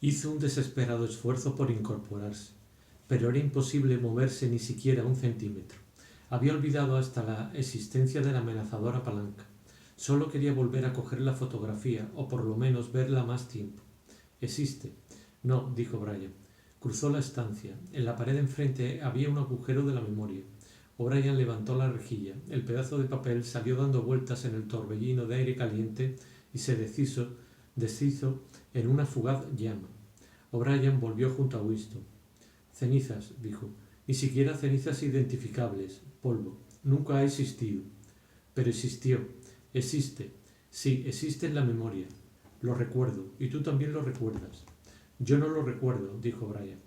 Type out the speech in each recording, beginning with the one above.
Hizo un desesperado esfuerzo por incorporarse, pero era imposible moverse ni siquiera un centímetro. Había olvidado hasta la existencia de la amenazadora palanca. Solo quería volver a coger la fotografía, o por lo menos verla más tiempo. ¿Existe? No, dijo Brian. Cruzó la estancia. En la pared enfrente había un agujero de la memoria. O'Brien levantó la rejilla. El pedazo de papel salió dando vueltas en el torbellino de aire caliente y se deshizo en una fugaz llama. O'Brien volvió junto a Winston. Cenizas, dijo. Ni siquiera cenizas identificables. Polvo. Nunca ha existido. Pero existió. Existe. Sí, existe en la memoria. Lo recuerdo. Y tú también lo recuerdas. Yo no lo recuerdo, dijo Brian.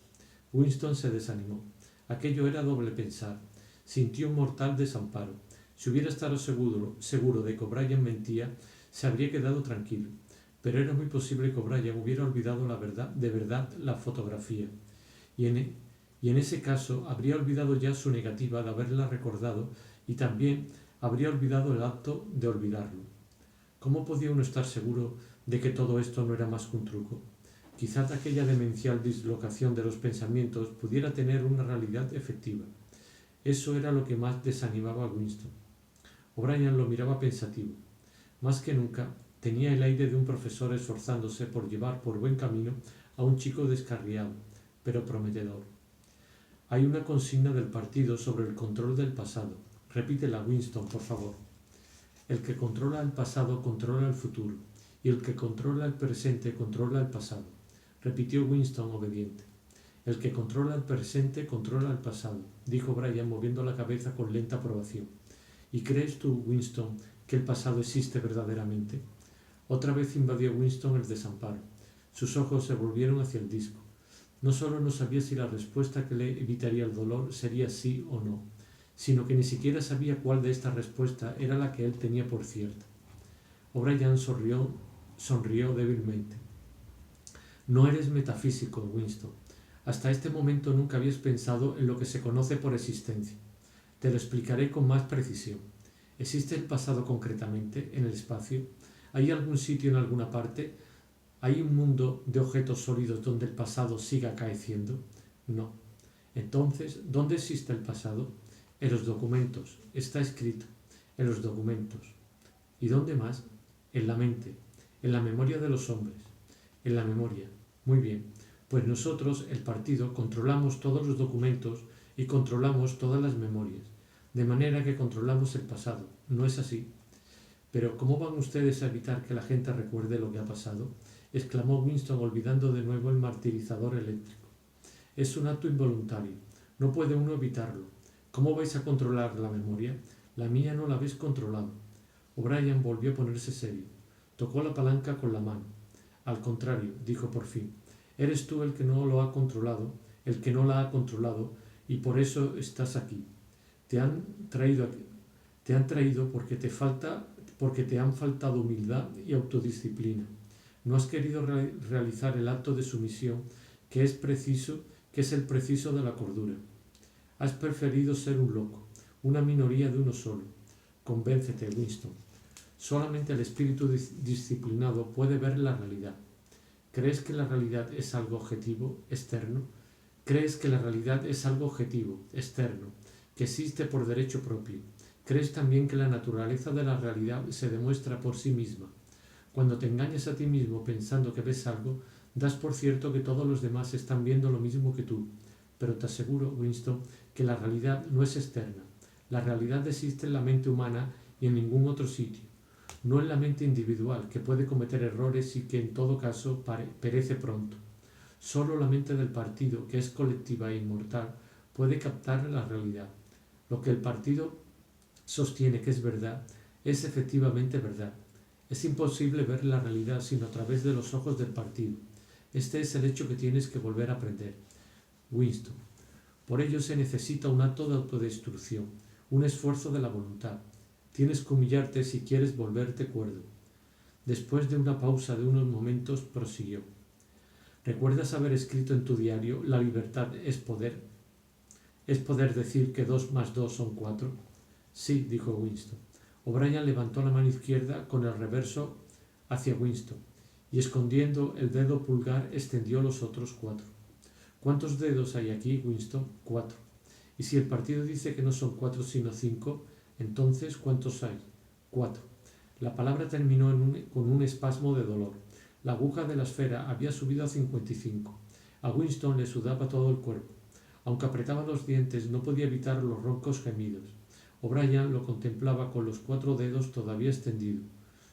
Winston se desanimó. Aquello era doble pensar. Sintió un mortal desamparo. Si hubiera estado seguro de que O'Brien mentía, se habría quedado tranquilo. Pero era muy posible que O'Brien hubiera olvidado de verdad la fotografía. Y en ese caso habría olvidado ya su negativa de haberla recordado y también habría olvidado el acto de olvidarlo. ¿Cómo podía uno estar seguro de que todo esto no era más que un truco? Quizás aquella demencial dislocación de los pensamientos pudiera tener una realidad efectiva. Eso era lo que más desanimaba a Winston. O'Brien lo miraba pensativo. Más que nunca, tenía el aire de un profesor esforzándose por llevar por buen camino a un chico descarriado, pero prometedor. Hay una consigna del partido sobre el control del pasado. Repítela, Winston, por favor. El que controla el pasado controla el futuro, y el que controla el presente controla el pasado, repitió Winston obediente. El que controla el presente controla el pasado, dijo Brian moviendo la cabeza con lenta aprobación. ¿Y crees tú, Winston, que el pasado existe verdaderamente? Otra vez invadió Winston el desamparo. Sus ojos se volvieron hacia el disco. No solo no sabía si la respuesta que le evitaría el dolor sería sí o no, sino que ni siquiera sabía cuál de esta respuesta era la que él tenía por cierta. O'Brien sonrió débilmente. No eres metafísico, Winston. Hasta este momento nunca habías pensado en lo que se conoce por existencia. Te lo explicaré con más precisión. ¿Existe el pasado concretamente en el espacio? ¿Hay algún sitio en alguna parte? ¿Hay un mundo de objetos sólidos donde el pasado siga acaeciendo? No. Entonces, ¿dónde existe el pasado? En los documentos. Está escrito. En los documentos. ¿Y dónde más? En la mente. En la memoria de los hombres. En la memoria. Muy bien. Pues nosotros, el partido, controlamos todos los documentos y controlamos todas las memorias. De manera que controlamos el pasado. ¿No es así? Pero ¿cómo van ustedes a evitar que la gente recuerde lo que ha pasado? Exclamó Winston olvidando de nuevo el martirizador eléctrico. Es un acto involuntario. No puede uno evitarlo. ¿Cómo vais a controlar la memoria? La mía no la habéis controlado. O'Brien volvió a ponerse serio. Tocó la palanca con la mano. Al contrario, dijo por fin. Eres tú el que no lo ha controlado, el que no la ha controlado, y por eso estás aquí. Te han traído porque te han faltado humildad y autodisciplina. No has querido realizar el acto de sumisión que es el preciso de la cordura. Has preferido ser un loco, una minoría de uno solo. Convéncete, Winston. Solamente el espíritu disciplinado puede ver la realidad. ¿Crees que la realidad es algo objetivo, externo? ¿Crees que la realidad es algo objetivo, externo, que existe por derecho propio? ¿Crees también que la naturaleza de la realidad se demuestra por sí misma? Cuando te engañas a ti mismo pensando que ves algo, das por cierto que todos los demás están viendo lo mismo que tú. Pero te aseguro, Winston, que la realidad no es externa. La realidad existe en la mente humana y en ningún otro sitio. No en la mente individual, que puede cometer errores y que en todo caso perece pronto. Solo la mente del partido, que es colectiva e inmortal, puede captar la realidad. Lo que el partido sostiene que es verdad, es efectivamente verdad. Es imposible ver la realidad sino a través de los ojos del partido. Este es el hecho que tienes que volver a aprender. Winston. Por ello se necesita un acto de autodestrucción, un esfuerzo de la voluntad. Tienes que humillarte si quieres volverte cuerdo. Después de una pausa de unos momentos, prosiguió. ¿Recuerdas haber escrito en tu diario «La libertad es poder»? ¿Es poder decir que 2 más 2 son 4? Sí, dijo Winston. O'Brien levantó la mano izquierda con el reverso hacia Winston y escondiendo el dedo pulgar extendió los otros 4. ¿Cuántos dedos hay aquí, Winston? 4. Y si el partido dice que no son 4 sino 5, entonces ¿cuántos hay? 4. La palabra terminó con un espasmo de dolor. La aguja de la esfera había subido a 55. A Winston le sudaba todo el cuerpo. Aunque apretaba los dientes, no podía evitar los roncos gemidos. O'Brien lo contemplaba con los 4 dedos todavía extendidos.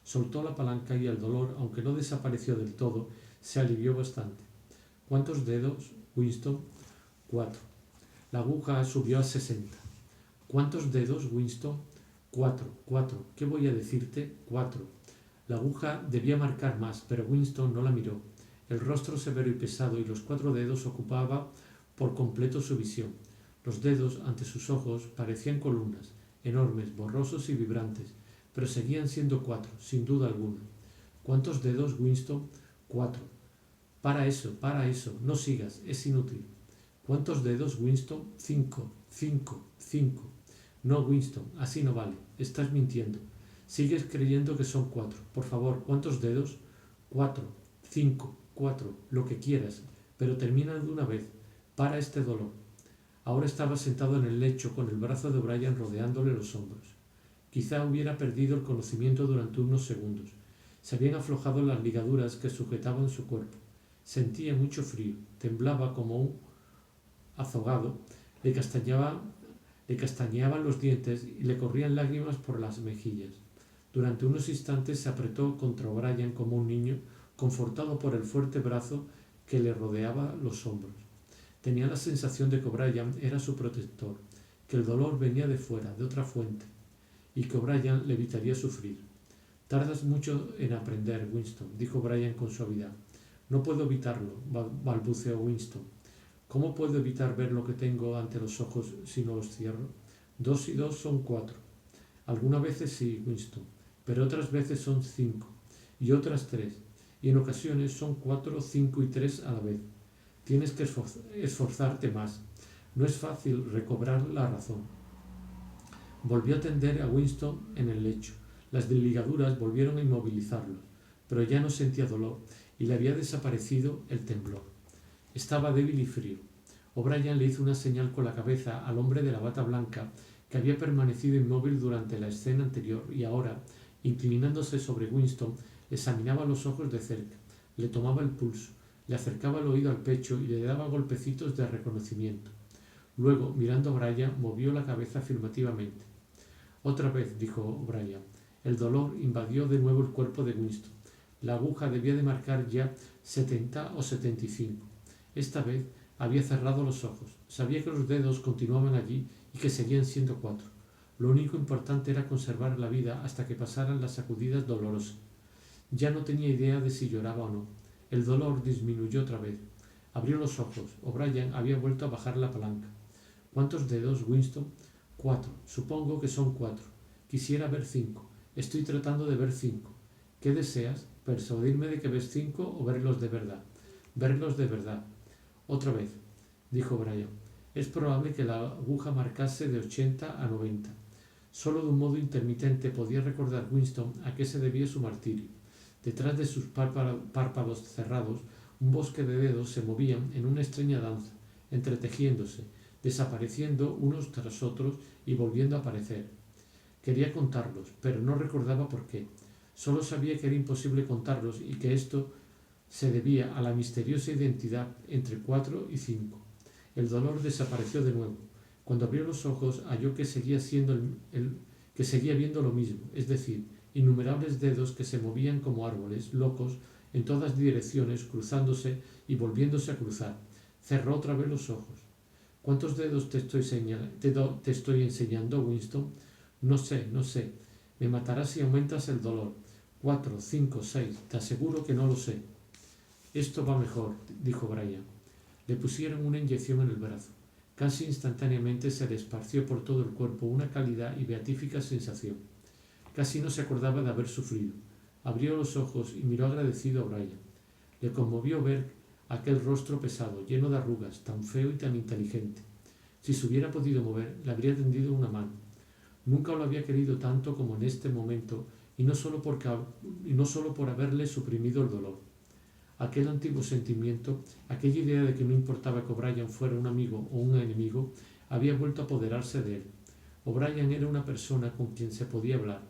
Soltó la palanca y el dolor, aunque no desapareció del todo, se alivió bastante. ¿Cuántos dedos, Winston? 4. La aguja subió a 60. ¿Cuántos dedos, Winston? 4. 4. ¿Qué voy a decirte? 4. La aguja debía marcar más, pero Winston no la miró. El rostro severo y pesado y los 4 dedos ocupaban por completo su visión. Los dedos ante sus ojos parecían columnas, enormes, borrosos y vibrantes, pero seguían siendo 4, sin duda alguna. ¿Cuántos dedos, Winston? 4. Para eso, no sigas, es inútil. ¿Cuántos dedos, Winston? 5, 5, 5. No, Winston, así no vale, estás mintiendo. Sigues creyendo que son 4. Por favor, ¿cuántos dedos? 4, 5, 4, lo que quieras, pero termina de una vez. Para este dolor. Ahora estaba sentado en el lecho con el brazo de O'Brien rodeándole los hombros. Quizá hubiera perdido el conocimiento durante unos segundos. Se habían aflojado las ligaduras que sujetaban su cuerpo. Sentía mucho frío, temblaba como un azogado, le castañeaban los dientes y le corrían lágrimas por las mejillas. Durante unos instantes se apretó contra O'Brien como un niño, confortado por el fuerte brazo que le rodeaba los hombros. Tenía la sensación de que O'Brien era su protector, que el dolor venía de fuera, de otra fuente, y que O'Brien le evitaría sufrir. Tardas mucho en aprender, Winston, dijo O'Brien con suavidad. No puedo evitarlo, balbuceó Winston. ¿Cómo puedo evitar ver lo que tengo ante los ojos si no los cierro? 2 y 2 son 4. Algunas veces sí, Winston, pero otras veces son 5, y otras 3, y en ocasiones son 4, 5 y 3 a la vez. Tienes que esforzarte más. No es fácil recobrar la razón. Volvió a tender a Winston en el lecho. Las ligaduras volvieron a inmovilizarlo, pero ya no sentía dolor y le había desaparecido el temblor. Estaba débil y frío. O'Brien le hizo una señal con la cabeza al hombre de la bata blanca que había permanecido inmóvil durante la escena anterior y ahora, inclinándose sobre Winston, examinaba los ojos de cerca, le tomaba el pulso, le acercaba el oído al pecho y le daba golpecitos de reconocimiento. Luego, mirando a O'Brien, movió la cabeza afirmativamente. Otra vez, dijo O'Brien. El dolor invadió de nuevo el cuerpo de Winston. La aguja debía de marcar ya 70 o 75. Esta vez había cerrado los ojos. Sabía que los dedos continuaban allí y que seguían siendo 4. Lo único importante era conservar la vida hasta que pasaran las sacudidas dolorosas. Ya no tenía idea de si lloraba o no. El dolor disminuyó otra vez. Abrió los ojos. O'Brien había vuelto a bajar la palanca. ¿Cuántos dedos, Winston? 4. Supongo que son 4. Quisiera ver 5. Estoy tratando de ver 5. ¿Qué deseas? ¿Persuadirme de que ves 5 o verlos de verdad? Verlos de verdad. Otra vez, dijo O'Brien. Es probable que la aguja marcase de 80 a 90. Solo de un modo intermitente podía recordar Winston a qué se debía su martirio. Detrás de sus párpados cerrados, un bosque de dedos se movían en una extraña danza, entretejiéndose, desapareciendo unos tras otros y volviendo a aparecer. Quería contarlos, pero no recordaba por qué. Solo sabía que era imposible contarlos y que esto se debía a la misteriosa identidad entre 4 y 5. El dolor desapareció de nuevo. Cuando abrió los ojos halló que seguía viendo lo mismo, es decir, innumerables dedos que se movían como árboles locos en todas direcciones, cruzándose y volviéndose a cruzar. Cerró otra vez los ojos. ¿Cuántos dedos te estoy enseñando, Winston? No sé. Me matarás si aumentas el dolor. 4, 5, 6. Te aseguro que no lo sé. Esto va mejor, dijo O'Brien. Le pusieron una inyección en el brazo. Casi instantáneamente se le esparció por todo el cuerpo una cálida y beatífica sensación. Casi no se acordaba de haber sufrido. Abrió los ojos y miró agradecido a O'Brien. Le conmovió ver aquel rostro pesado, lleno de arrugas, tan feo y tan inteligente. Si se hubiera podido mover, le habría tendido una mano. Nunca lo había querido tanto como en este momento y no solo por haberle suprimido el dolor. Aquel antiguo sentimiento, aquella idea de que no importaba que O'Brien fuera un amigo o un enemigo, había vuelto a apoderarse de él. O'Brien era una persona con quien se podía hablar.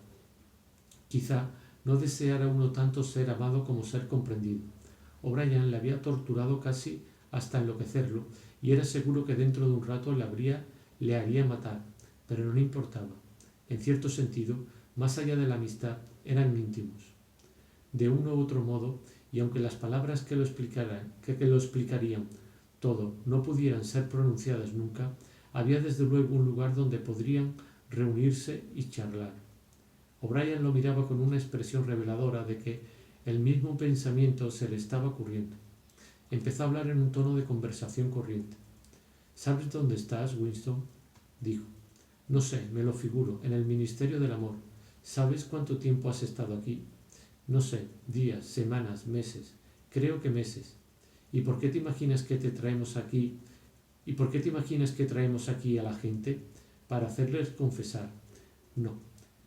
Quizá no deseara uno tanto ser amado como ser comprendido. O'Brien le había torturado casi hasta enloquecerlo y era seguro que dentro de un rato le haría matar, pero no le importaba. En cierto sentido, más allá de la amistad, eran íntimos. De uno u otro modo, y aunque las palabras que lo explicarían todo no pudieran ser pronunciadas nunca, había desde luego un lugar donde podrían reunirse y charlar. O'Brien lo miraba con una expresión reveladora de que el mismo pensamiento se le estaba ocurriendo. Empezó a hablar en un tono de conversación corriente. ¿Sabes dónde estás, Winston?, dijo. No sé, me lo figuro, en el Ministerio del Amor. ¿Sabes cuánto tiempo has estado aquí? No sé, días, semanas, meses. Creo que meses. ¿Y por qué te imaginas que traemos aquí a la gente? Para hacerles confesar. No,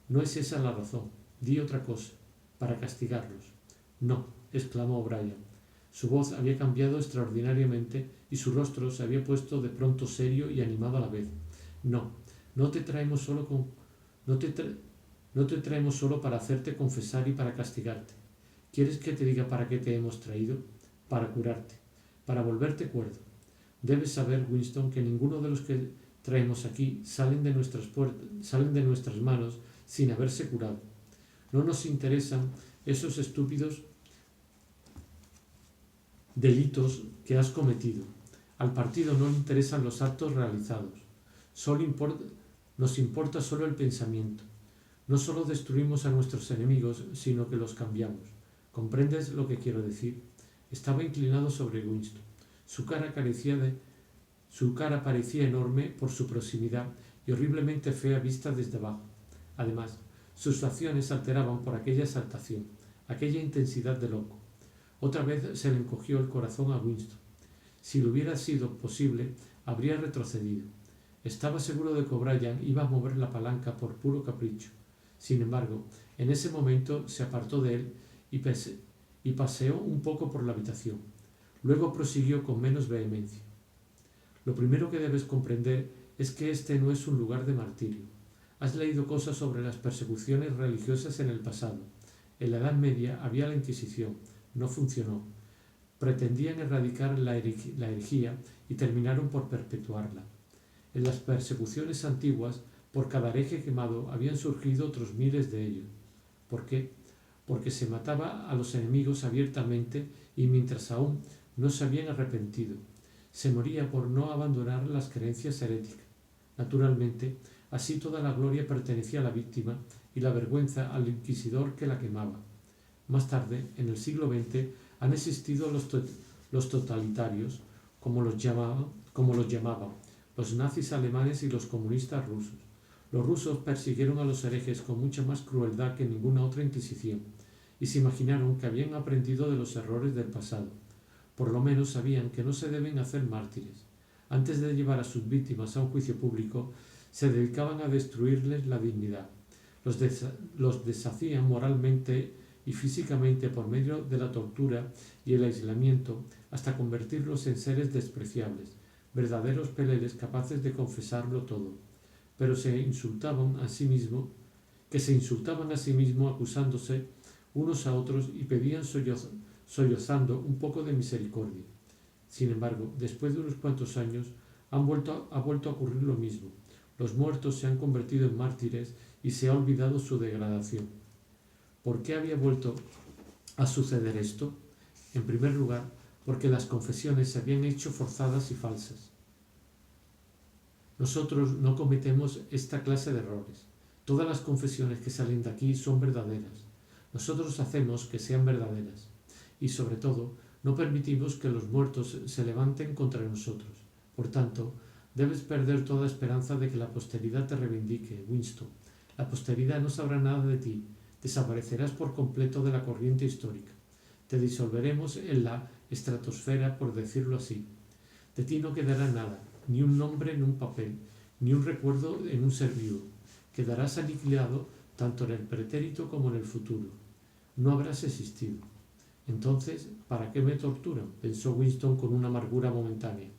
no es esa la razón. Di otra cosa. Para castigarlos. No, exclamó O'Brien. Su voz había cambiado extraordinariamente y su rostro se había puesto de pronto serio y animado a la vez. No te traemos solo para hacerte confesar y para castigarte. ¿Quieres que te diga para qué te hemos traído? Para curarte, para volverte cuerdo. Debes saber, Winston, que ninguno de los que traemos aquí salen de nuestras manos sin haberse curado. No nos interesan esos estúpidos delitos que has cometido. Al partido no le interesan los actos realizados. Nos importa solo el pensamiento. No solo destruimos a nuestros enemigos, sino que los cambiamos. ¿Comprendes lo que quiero decir? Estaba inclinado sobre Winston. Su cara parecía enorme por su proximidad y horriblemente fea vista desde abajo. Además, sus facciones alteraban por aquella exaltación, aquella intensidad de loco. Otra vez se le encogió el corazón a Winston. Si le hubiera sido posible, habría retrocedido. Estaba seguro de que O'Brien iba a mover la palanca por puro capricho. Sin embargo, en ese momento se apartó de él y paseó un poco por la habitación. Luego prosiguió con menos vehemencia. Lo primero que debes comprender es que este no es un lugar de martirio. Has leído cosas sobre las persecuciones religiosas en el pasado. En la Edad Media había la Inquisición. No funcionó. Pretendían erradicar la herejía y terminaron por perpetuarla. En las persecuciones antiguas, por cada hereje quemado habían surgido otros miles de ellos. ¿Por qué? Porque se mataba a los enemigos abiertamente y mientras aún no se habían arrepentido. Se moría por no abandonar las creencias heréticas. Naturalmente, así toda la gloria pertenecía a la víctima y la vergüenza al inquisidor que la quemaba. Más tarde, en el siglo XX, han existido los totalitarios, como los llamaban, los nazis alemanes y los comunistas rusos. Los rusos persiguieron a los herejes con mucha más crueldad que ninguna otra inquisición, y se imaginaron que habían aprendido de los errores del pasado. Por lo menos sabían que no se deben hacer mártires. Antes de llevar a sus víctimas a un juicio público, se dedicaban a destruirles la dignidad. Los deshacían moralmente y físicamente por medio de la tortura y el aislamiento hasta convertirlos en seres despreciables, verdaderos peleles capaces de confesarlo todo, pero que se insultaban a sí mismos acusándose unos a otros y pedían sollozando un poco de misericordia. Sin embargo, después de unos cuantos años, ha vuelto a ocurrir lo mismo. Los muertos se han convertido en mártires y se ha olvidado su degradación. ¿Por qué había vuelto a suceder esto? En primer lugar, porque las confesiones se habían hecho forzadas y falsas. Nosotros no cometemos esta clase de errores. Todas las confesiones que salen de aquí son verdaderas. Nosotros hacemos que sean verdaderas. Y sobre todo, no permitimos que los muertos se levanten contra nosotros. Por tanto, debes perder toda esperanza de que la posteridad te reivindique, Winston. La posteridad no sabrá nada de ti. Desaparecerás por completo de la corriente histórica. Te disolveremos en la estratosfera, por decirlo así. De ti no quedará nada, ni un nombre en un papel, ni un recuerdo en un ser vivo. Quedarás aniquilado tanto en el pretérito como en el futuro. No habrás existido. Entonces, ¿para qué me torturan?, pensó Winston con una amargura momentánea.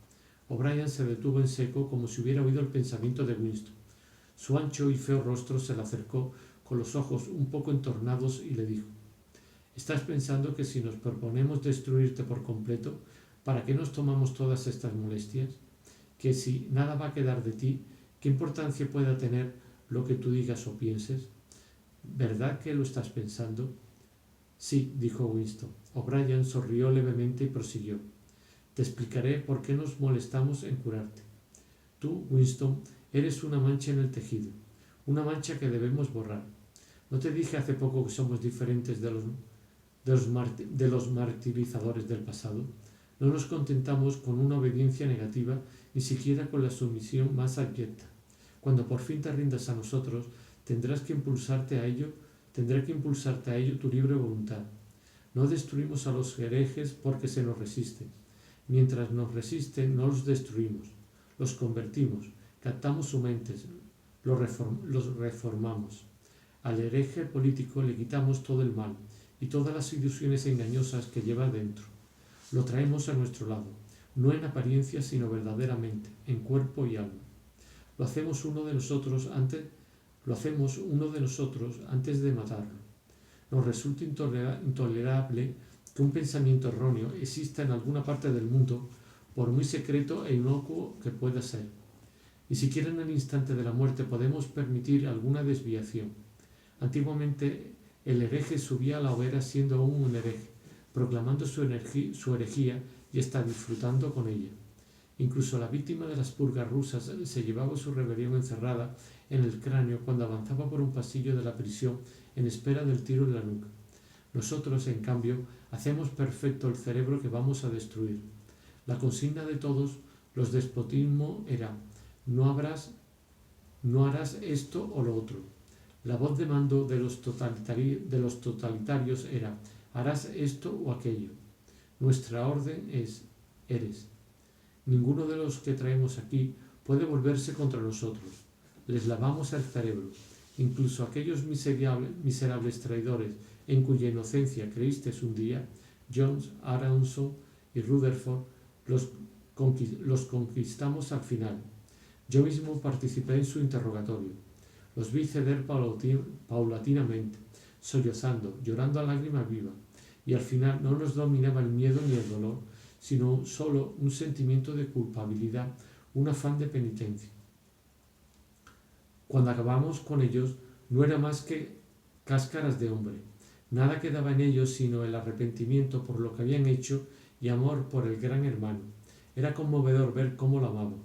O'Brien se detuvo en seco como si hubiera oído el pensamiento de Winston. Su ancho y feo rostro se le acercó con los ojos un poco entornados y le dijo: ¿Estás pensando que si nos proponemos destruirte por completo, ¿para qué nos tomamos todas estas molestias? ¿Que si nada va a quedar de ti, qué importancia pueda tener lo que tú digas o pienses? ¿Verdad que lo estás pensando? Sí, dijo Winston. O'Brien sonrió levemente y prosiguió: Te explicaré por qué nos molestamos en curarte. Tú, Winston, eres una mancha en el tejido, una mancha que debemos borrar. ¿No te dije hace poco que somos diferentes de los martirizadores del pasado? No nos contentamos con una obediencia negativa, ni siquiera con la sumisión más abyecta. Cuando por fin te rindas a nosotros, tendré que impulsarte a ello tu libre voluntad. No destruimos a los herejes porque se nos resisten. Mientras nos resisten, no los destruimos, los convertimos, captamos sus mentes, los reformamos. Al hereje político le quitamos todo el mal y todas las ilusiones engañosas que lleva dentro. Lo traemos a nuestro lado, no en apariencia sino verdaderamente, en cuerpo y alma. Lo hacemos uno de nosotros antes de matarlo. Nos resulta intolerable que un pensamiento erróneo exista en alguna parte del mundo, por muy secreto e inocuo que pueda ser. Ni siquiera en el instante de la muerte podemos permitir alguna desviación. Antiguamente el hereje subía a la hoguera siendo aún un hereje, proclamando su herejía y hasta disfrutando con ella. Incluso la víctima de las purgas rusas se llevaba su rebelión encerrada en el cráneo cuando avanzaba por un pasillo de la prisión en espera del tiro en la nuca. Nosotros, en cambio, hacemos perfecto el cerebro que vamos a destruir. La consigna de todos los despotismos era: no harás esto o lo otro. La voz de mando de los totalitarios era: harás esto o aquello. Nuestra orden es: eres. Ninguno de los que traemos aquí puede volverse contra nosotros. Les lavamos el cerebro. Incluso aquellos miserables traidores en cuya inocencia creísteis un día, Jones, Aronson y Rutherford, los conquistamos al final. Yo mismo participé en su interrogatorio. Los vi ceder paulatinamente, sollozando, llorando a lágrima viva, y al final no nos dominaba el miedo ni el dolor, sino solo un sentimiento de culpabilidad, un afán de penitencia. Cuando acabamos con ellos, no era más que cáscaras de hombre. Nada quedaba en ellos sino el arrepentimiento por lo que habían hecho y amor por el gran hermano. Era conmovedor ver cómo lo amaban.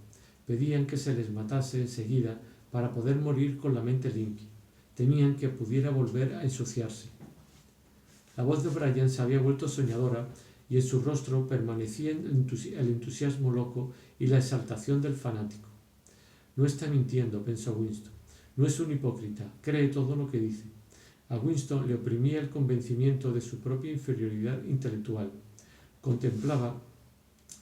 Pedían que se les matase enseguida para poder morir con la mente limpia. Temían que pudiera volver a ensuciarse. La voz de O'Brien se había vuelto soñadora y en su rostro permanecía el entusiasmo loco y la exaltación del fanático. No está mintiendo, pensó Winston. No es un hipócrita, cree todo lo que dice. A Winston le oprimía el convencimiento de su propia inferioridad intelectual. Contemplaba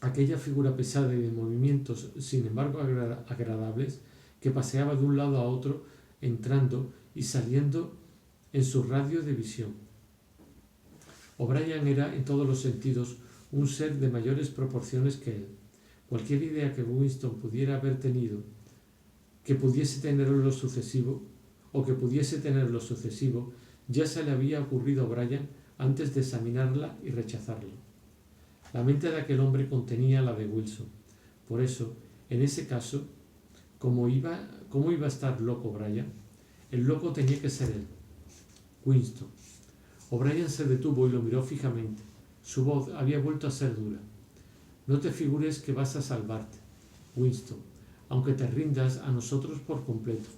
aquella figura pesada y de movimientos, sin embargo agradables, que paseaba de un lado a otro, entrando y saliendo en su radio de visión. O'Brien era, en todos los sentidos, un ser de mayores proporciones que él. Cualquier idea que Winston pudiera haber tenido, que pudiese tener lo sucesivo, ya se le había ocurrido a O'Brien antes de examinarla y rechazarla. La mente de aquel hombre contenía la de Wilson. Por eso, en ese caso, ¿cómo iba a estar loco O'Brien? El loco tenía que ser él, Winston. O'Brien se detuvo y lo miró fijamente. Su voz había vuelto a ser dura. No te figures que vas a salvarte, Winston, aunque te rindas a nosotros por completo.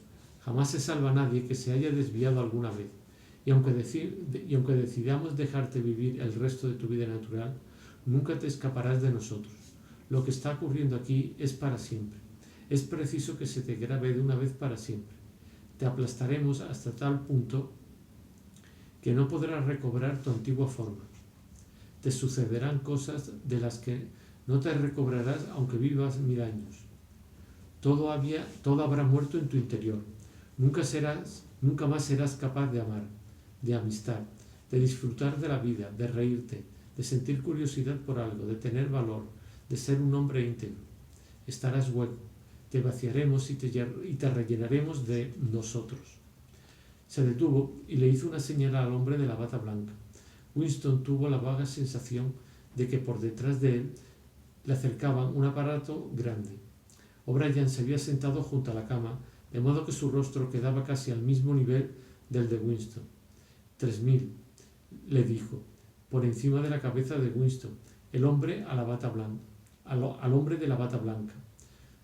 Jamás se salva a nadie que se haya desviado alguna vez. Y aunque decidamos dejarte vivir el resto de tu vida natural, nunca te escaparás de nosotros. Lo que está ocurriendo aquí es para siempre. Es preciso que se te grabe de una vez para siempre. Te aplastaremos hasta tal punto que no podrás recobrar tu antigua forma. Te sucederán cosas de las que no te recobrarás aunque vivas 1000 años. Todo habrá muerto en tu interior. Nunca serás Nunca más serás capaz de amar, de amistad, de disfrutar de la vida, de reírte, de sentir curiosidad por algo, de tener valor, de ser un hombre íntegro. Estarás hueco, te vaciaremos y te rellenaremos de nosotros. Se detuvo y le hizo una señal al hombre de la bata blanca. Winston tuvo la vaga sensación de que por detrás de él le acercaban un aparato grande. O'Brien se había sentado junto a la cama, de modo que su rostro quedaba casi al mismo nivel del de Winston. 3000, le dijo, por encima de la cabeza de Winston, el hombre a la bata blanca, al hombre de la bata blanca.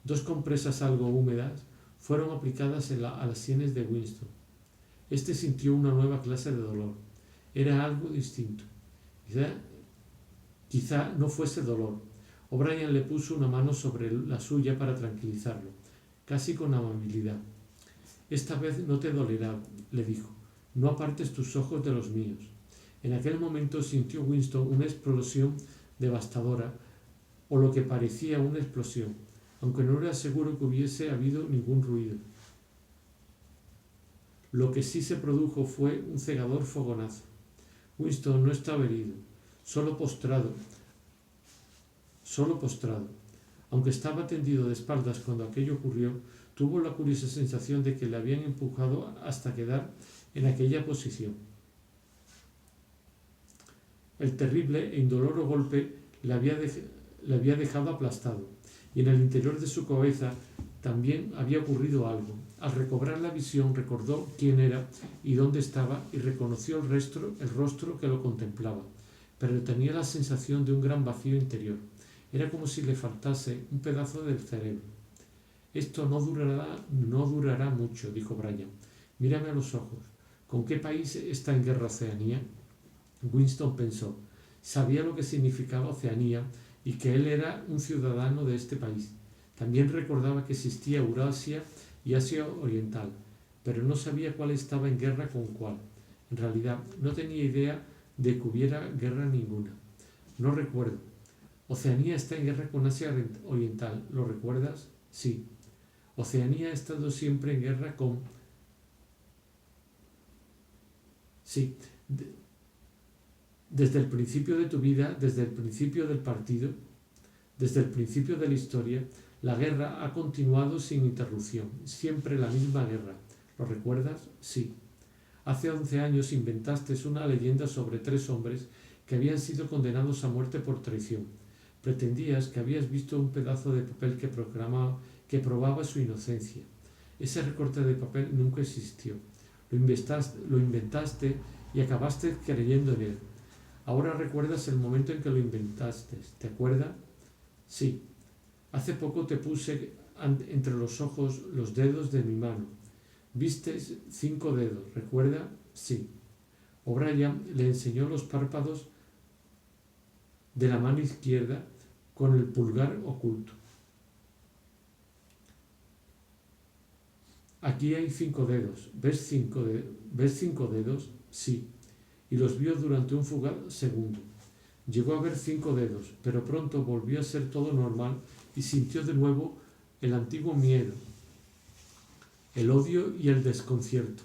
2 compresas algo húmedas fueron aplicadas a las sienes de Winston. Este sintió una nueva clase de dolor. Era algo distinto. Quizá no fuese dolor. O'Brien le puso una mano sobre la suya para tranquilizarlo, casi con amabilidad. Esta vez no te dolerá, le dijo. No apartes tus ojos de los míos. En aquel momento sintió Winston una explosión devastadora, o lo que parecía una explosión, aunque no era seguro que hubiese habido ningún ruido. Lo que sí se produjo fue un cegador fogonazo. Winston no estaba herido, solo postrado. Aunque estaba tendido de espaldas cuando aquello ocurrió, tuvo la curiosa sensación de que le habían empujado hasta quedar en aquella posición. El terrible e indoloro golpe le había dejado aplastado, y en el interior de su cabeza también había ocurrido algo. Al recobrar la visión recordó quién era y dónde estaba y reconoció el rostro que lo contemplaba, pero tenía la sensación de un gran vacío interior. Era como si le faltase un pedazo del cerebro. Esto no durará mucho, dijo Brian. Mírame a los ojos. ¿Con qué país está en guerra Oceanía? Winston pensó. Sabía lo que significaba Oceanía y que él era un ciudadano de este país. También recordaba que existía Eurasia y Asia Oriental, pero no sabía cuál estaba en guerra con cuál. En realidad, no tenía idea de que hubiera guerra ninguna. No recuerdo. Oceanía está en guerra con Asia Oriental. ¿Lo recuerdas? Sí. Oceanía ha estado siempre en guerra con... Sí. Desde el principio de tu vida, desde el principio del partido, desde el principio de la historia, la guerra ha continuado sin interrupción. Siempre la misma guerra. ¿Lo recuerdas? Sí. Hace 11 años inventaste una leyenda sobre 3 hombres que habían sido condenados a muerte por traición. Pretendías que habías visto un pedazo de papel que probaba su inocencia. Ese recorte de papel nunca existió. Lo inventaste y acabaste creyendo en él. Ahora recuerdas el momento en que lo inventaste. ¿Te acuerdas? Sí. Hace poco te puse entre los ojos los dedos de mi mano. Vistes 5 dedos. ¿Recuerda? Sí. O'Brien le enseñó los párpados de la mano izquierda con el pulgar oculto. Aquí hay 5 dedos. ¿Ves 5 dedos? Sí. Y los vio durante un fugaz segundo. Llegó a ver 5 dedos, pero pronto volvió a ser todo normal y sintió de nuevo el antiguo miedo, el odio y el desconcierto.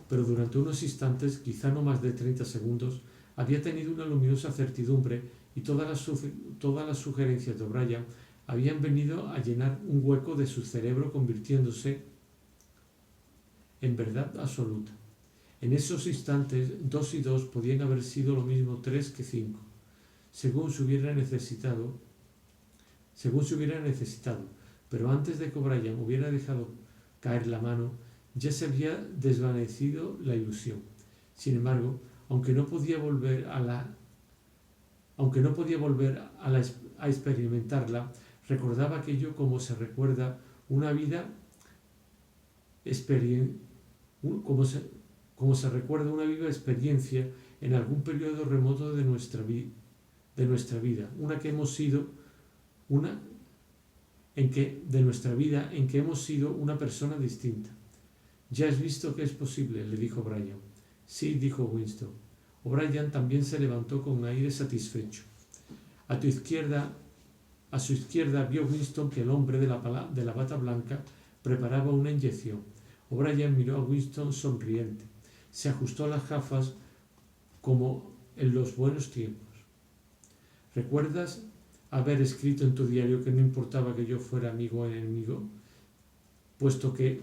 Pero durante unos instantes, quizá no más de 30 segundos, había tenido una luminosa certidumbre y todas las sugerencias de O'Brien habían venido a llenar un hueco de su cerebro, convirtiéndose en verdad absoluta. En esos instantes, 2 y 2 podían haber sido lo mismo 3 que 5, según se hubiera necesitado, pero antes de que O'Brien hubiera dejado caer la mano, ya se había desvanecido la ilusión. Sin embargo, aunque no podía volver a experimentarla, recordaba aquello como se recuerda una vida como se recuerda una viva experiencia en algún periodo remoto de nuestra vida, en que hemos sido una persona distinta. Ya has visto que es posible, le dijo Brian. Sí, dijo Winston. O'Brien también se levantó con aire satisfecho. A su izquierda vio Winston que el hombre de la bata blanca preparaba una inyección. O'Brien miró a Winston sonriente. Se ajustó las gafas como en los buenos tiempos. ¿Recuerdas haber escrito en tu diario que no importaba que yo fuera amigo o enemigo, puesto que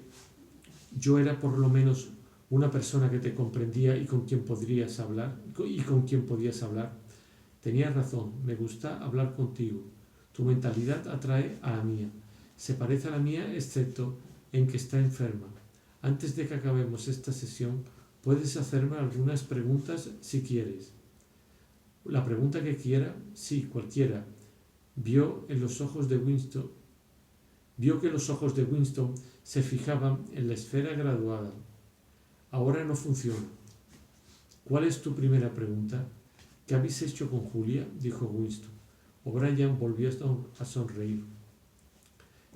yo era por lo menos una persona que te comprendía y con quien podías hablar? Tenías razón, me gusta hablar contigo. Tu mentalidad atrae a la mía. Se parece a la mía excepto en que está enferma. Antes de que acabemos esta sesión, puedes hacerme algunas preguntas si quieres. La pregunta que quiera, sí, cualquiera. Vio que los ojos de Winston se fijaban en la esfera graduada. Ahora no funciona. ¿Cuál es tu primera pregunta? ¿Qué habéis hecho con Julia?, dijo Winston. O'Brien volvió a sonreír.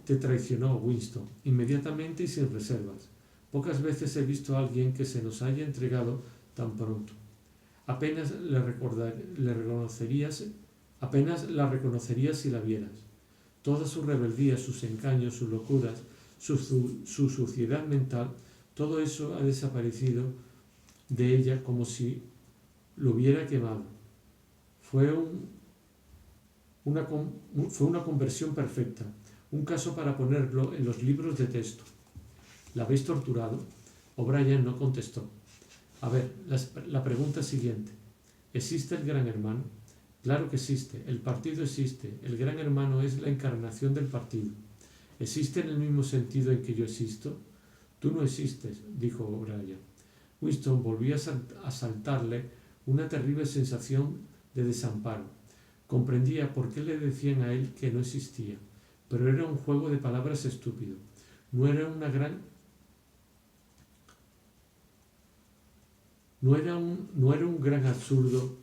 Te traicionó, Winston, inmediatamente y sin reservas. Pocas veces he visto a alguien que se nos haya entregado tan pronto. Apenas la reconocerías si la vieras. Toda su rebeldía, sus engaños, sus locuras, su suciedad mental, todo eso ha desaparecido de ella como si lo hubiera quemado. Fue una conversión perfecta, un caso para ponerlo en los libros de texto. ¿La habéis torturado? O'Brien no contestó. A ver, la pregunta siguiente. ¿Existe el Gran Hermano? Claro que existe. El partido existe. El Gran Hermano es la encarnación del partido. ¿Existe en el mismo sentido en que yo existo? Tú no existes, dijo O'Brien. Winston volvió a saltarle una terrible sensación de desamparo. Comprendía por qué le decían a él que no existía, pero era un juego de palabras estúpido. No era un gran absurdo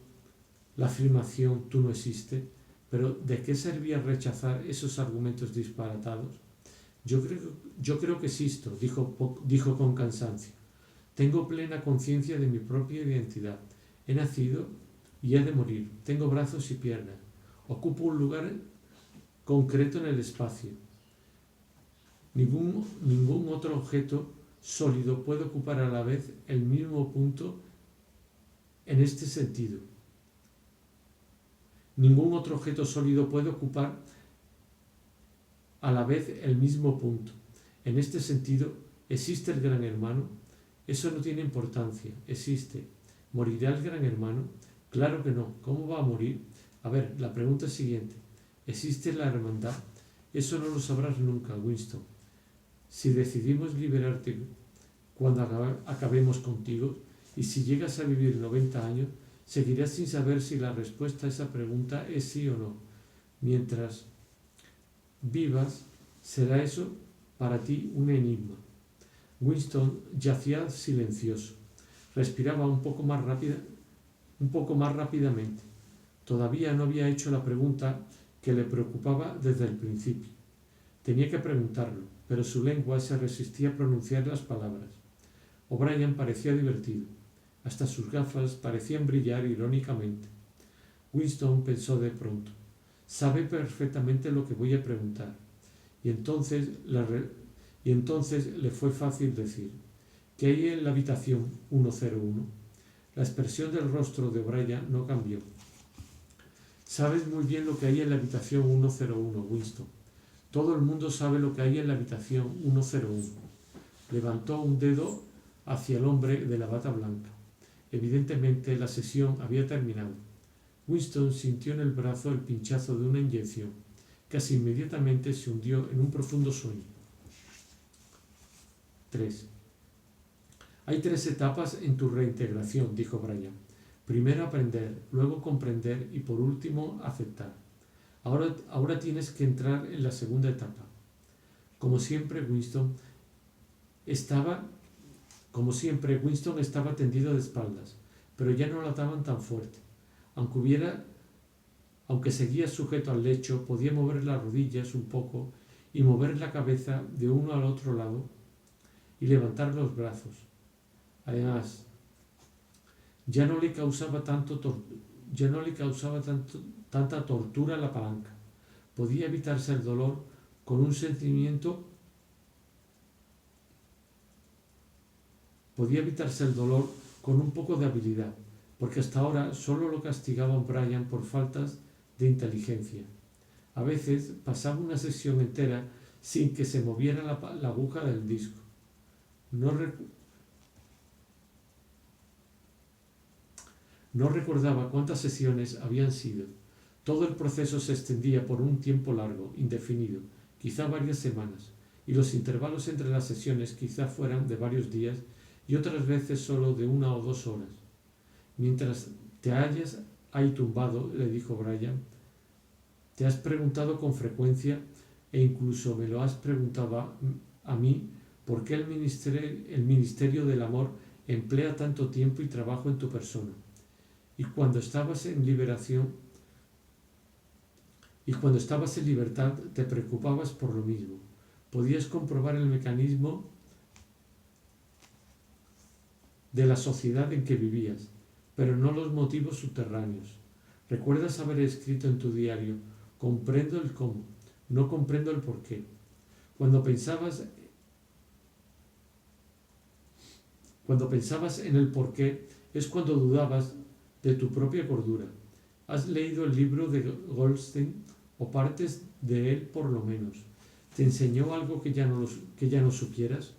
la afirmación tú no existes, pero ¿de qué servía rechazar esos argumentos disparatados? Yo creo que existo, dijo con cansancio. Tengo plena conciencia de mi propia identidad. He nacido y he de morir. Tengo brazos y piernas. Ocupo un lugar concreto en el espacio. Ningún otro objeto sólido puede ocupar a la vez el mismo punto en este sentido. Ningún otro objeto sólido puede ocupar a la vez el mismo punto. En este sentido, ¿existe el Gran Hermano? Eso no tiene importancia. Existe. ¿Morirá el Gran Hermano? Claro que no. ¿Cómo va a morir? A ver, la pregunta siguiente. ¿Existe la hermandad? Eso no lo sabrás nunca, Winston. Si decidimos liberarte cuando acabemos contigo, y si llegas a vivir 90 años, seguirás sin saber si la respuesta a esa pregunta es sí o no. Mientras vivas, será eso para ti un enigma. Winston yacía silencioso. Respiraba un poco más rápidamente. Todavía no había hecho la pregunta que le preocupaba desde el principio. Tenía que preguntarlo, pero su lengua se resistía a pronunciar las palabras. O'Brien parecía divertido. Hasta sus gafas parecían brillar irónicamente. Winston pensó de pronto. Sabe perfectamente lo que voy a preguntar. Y entonces le fue fácil decir: ¿qué hay en la habitación 101? La expresión del rostro de O'Brien no cambió. Sabes muy bien lo que hay en la habitación 101, Winston. Todo el mundo sabe lo que hay en la habitación 101. Levantó un dedo hacia el hombre de la bata blanca. Evidentemente la sesión había terminado. Winston sintió en el brazo el pinchazo de una inyección. Casi inmediatamente se hundió en un profundo sueño. 3. Hay 3 etapas en tu reintegración, dijo Brian. Primero aprender, luego comprender y por último aceptar. Ahora tienes que entrar en la segunda etapa. Como siempre, Winston estaba tendido de espaldas, pero ya no lo ataban tan fuerte. Aunque seguía sujeto al lecho, podía mover las rodillas un poco y mover la cabeza de uno al otro lado y levantar los brazos. Además, ya no le causaba tanta tortura la palanca. Podía evitarse el dolor con un sentimiento Podía evitarse el dolor con un poco de habilidad, porque hasta ahora solo lo castigaba Brian por faltas de inteligencia. A veces pasaba una sesión entera sin que se moviera la aguja del disco. No recordaba cuántas sesiones habían sido. Todo el proceso se extendía por un tiempo largo, indefinido, quizá varias semanas, y los intervalos entre las sesiones quizá fueran de varios días y otras veces solo de 1 o 2 horas. Mientras te hallas ahí tumbado, le dijo Brian, te has preguntado con frecuencia, e incluso me lo has preguntado a mí, por qué el ministerio del amor emplea tanto tiempo y trabajo en tu persona. Y cuando estabas en libertad, te preocupabas por lo mismo. Podías comprobar el mecanismo de la sociedad en que vivías, pero no los motivos subterráneos. ¿Recuerdas haber escrito en tu diario: comprendo el cómo, no comprendo el por qué? Cuando pensabas en el por qué es cuando dudabas de tu propia cordura. ¿Has leído el libro de Goldstein, o partes de él por lo menos? ¿Te enseñó algo que ya no supieras?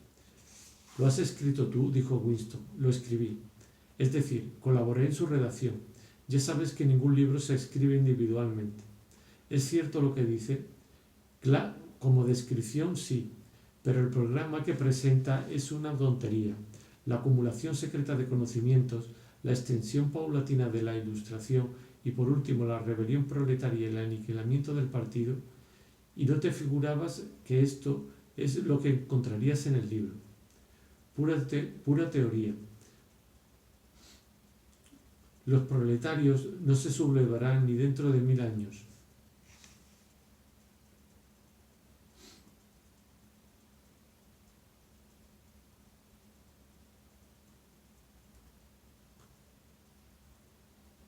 ¿Lo has escrito tú?, dijo Winston. Lo escribí. Es decir, colaboré en su redacción. Ya sabes que ningún libro se escribe individualmente. ¿Es cierto lo que dice? Claro, como descripción sí, pero el programa que presenta es una tontería. La acumulación secreta de conocimientos, la extensión paulatina de la ilustración y por último la rebelión proletaria y el aniquilamiento del partido. Y no te figurabas que esto es lo que encontrarías en el libro. Pura teoría. Los proletarios no se sublevarán ni dentro de 1000 años.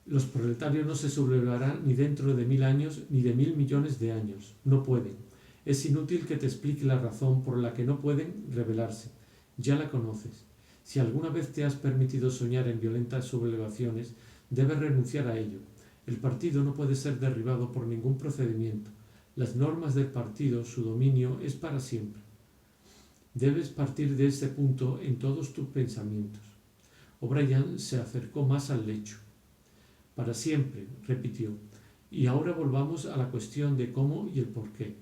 Los proletarios no se sublevarán ni dentro de 1000 años ni de 1000 millones de años. No pueden. Es inútil que te explique la razón por la que no pueden rebelarse. Ya la conoces. Si alguna vez te has permitido soñar en violentas sublevaciones, debes renunciar a ello. El partido no puede ser derribado por ningún procedimiento. Las normas del partido, su dominio, es para siempre. Debes partir de ese punto en todos tus pensamientos. O'Brien se acercó más al lecho. Para siempre, repitió. Y ahora volvamos a la cuestión de cómo y el por qué.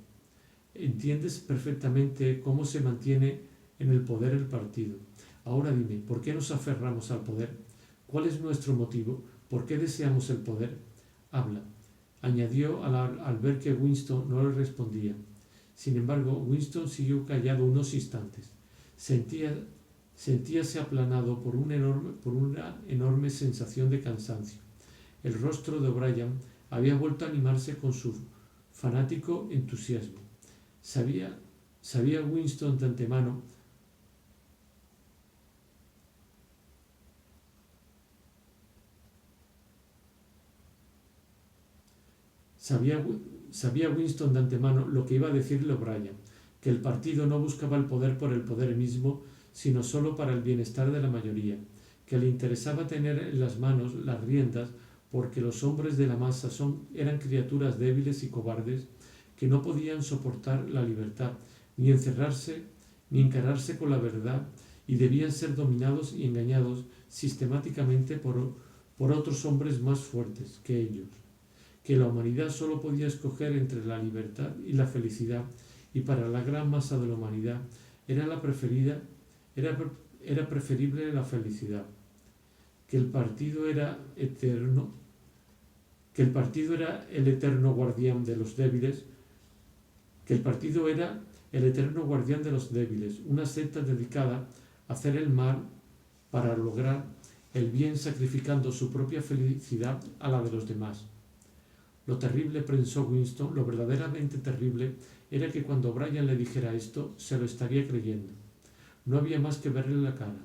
Entiendes perfectamente cómo se mantiene en el poder el partido. Ahora dime, ¿por qué nos aferramos al poder? ¿Cuál es nuestro motivo? ¿Por qué deseamos el poder? Habla, añadió al ver que Winston no le respondía. Sin embargo, Winston siguió callado unos instantes. Sentíase aplanado por una enorme sensación de cansancio. El rostro de O'Brien había vuelto a animarse con su fanático entusiasmo. Sabía Winston de antemano lo que iba a decirle O'Brien, que el partido no buscaba el poder por el poder mismo, sino solo para el bienestar de la mayoría, que le interesaba tener en las manos las riendas porque los hombres de la masa eran criaturas débiles y cobardes que no podían soportar la libertad, ni encararse con la verdad, y debían ser dominados y engañados sistemáticamente por otros hombres más fuertes que ellos, que la humanidad solo podía escoger entre la libertad y la felicidad, y para la gran masa de la humanidad era preferible la felicidad, que el partido era el eterno guardián de los débiles, una secta dedicada a hacer el mal para lograr el bien, sacrificando su propia felicidad a la de los demás. Lo terrible, pensó Winston, lo verdaderamente terrible, era que cuando O'Brien le dijera esto, se lo estaría creyendo. No había más que verle la cara.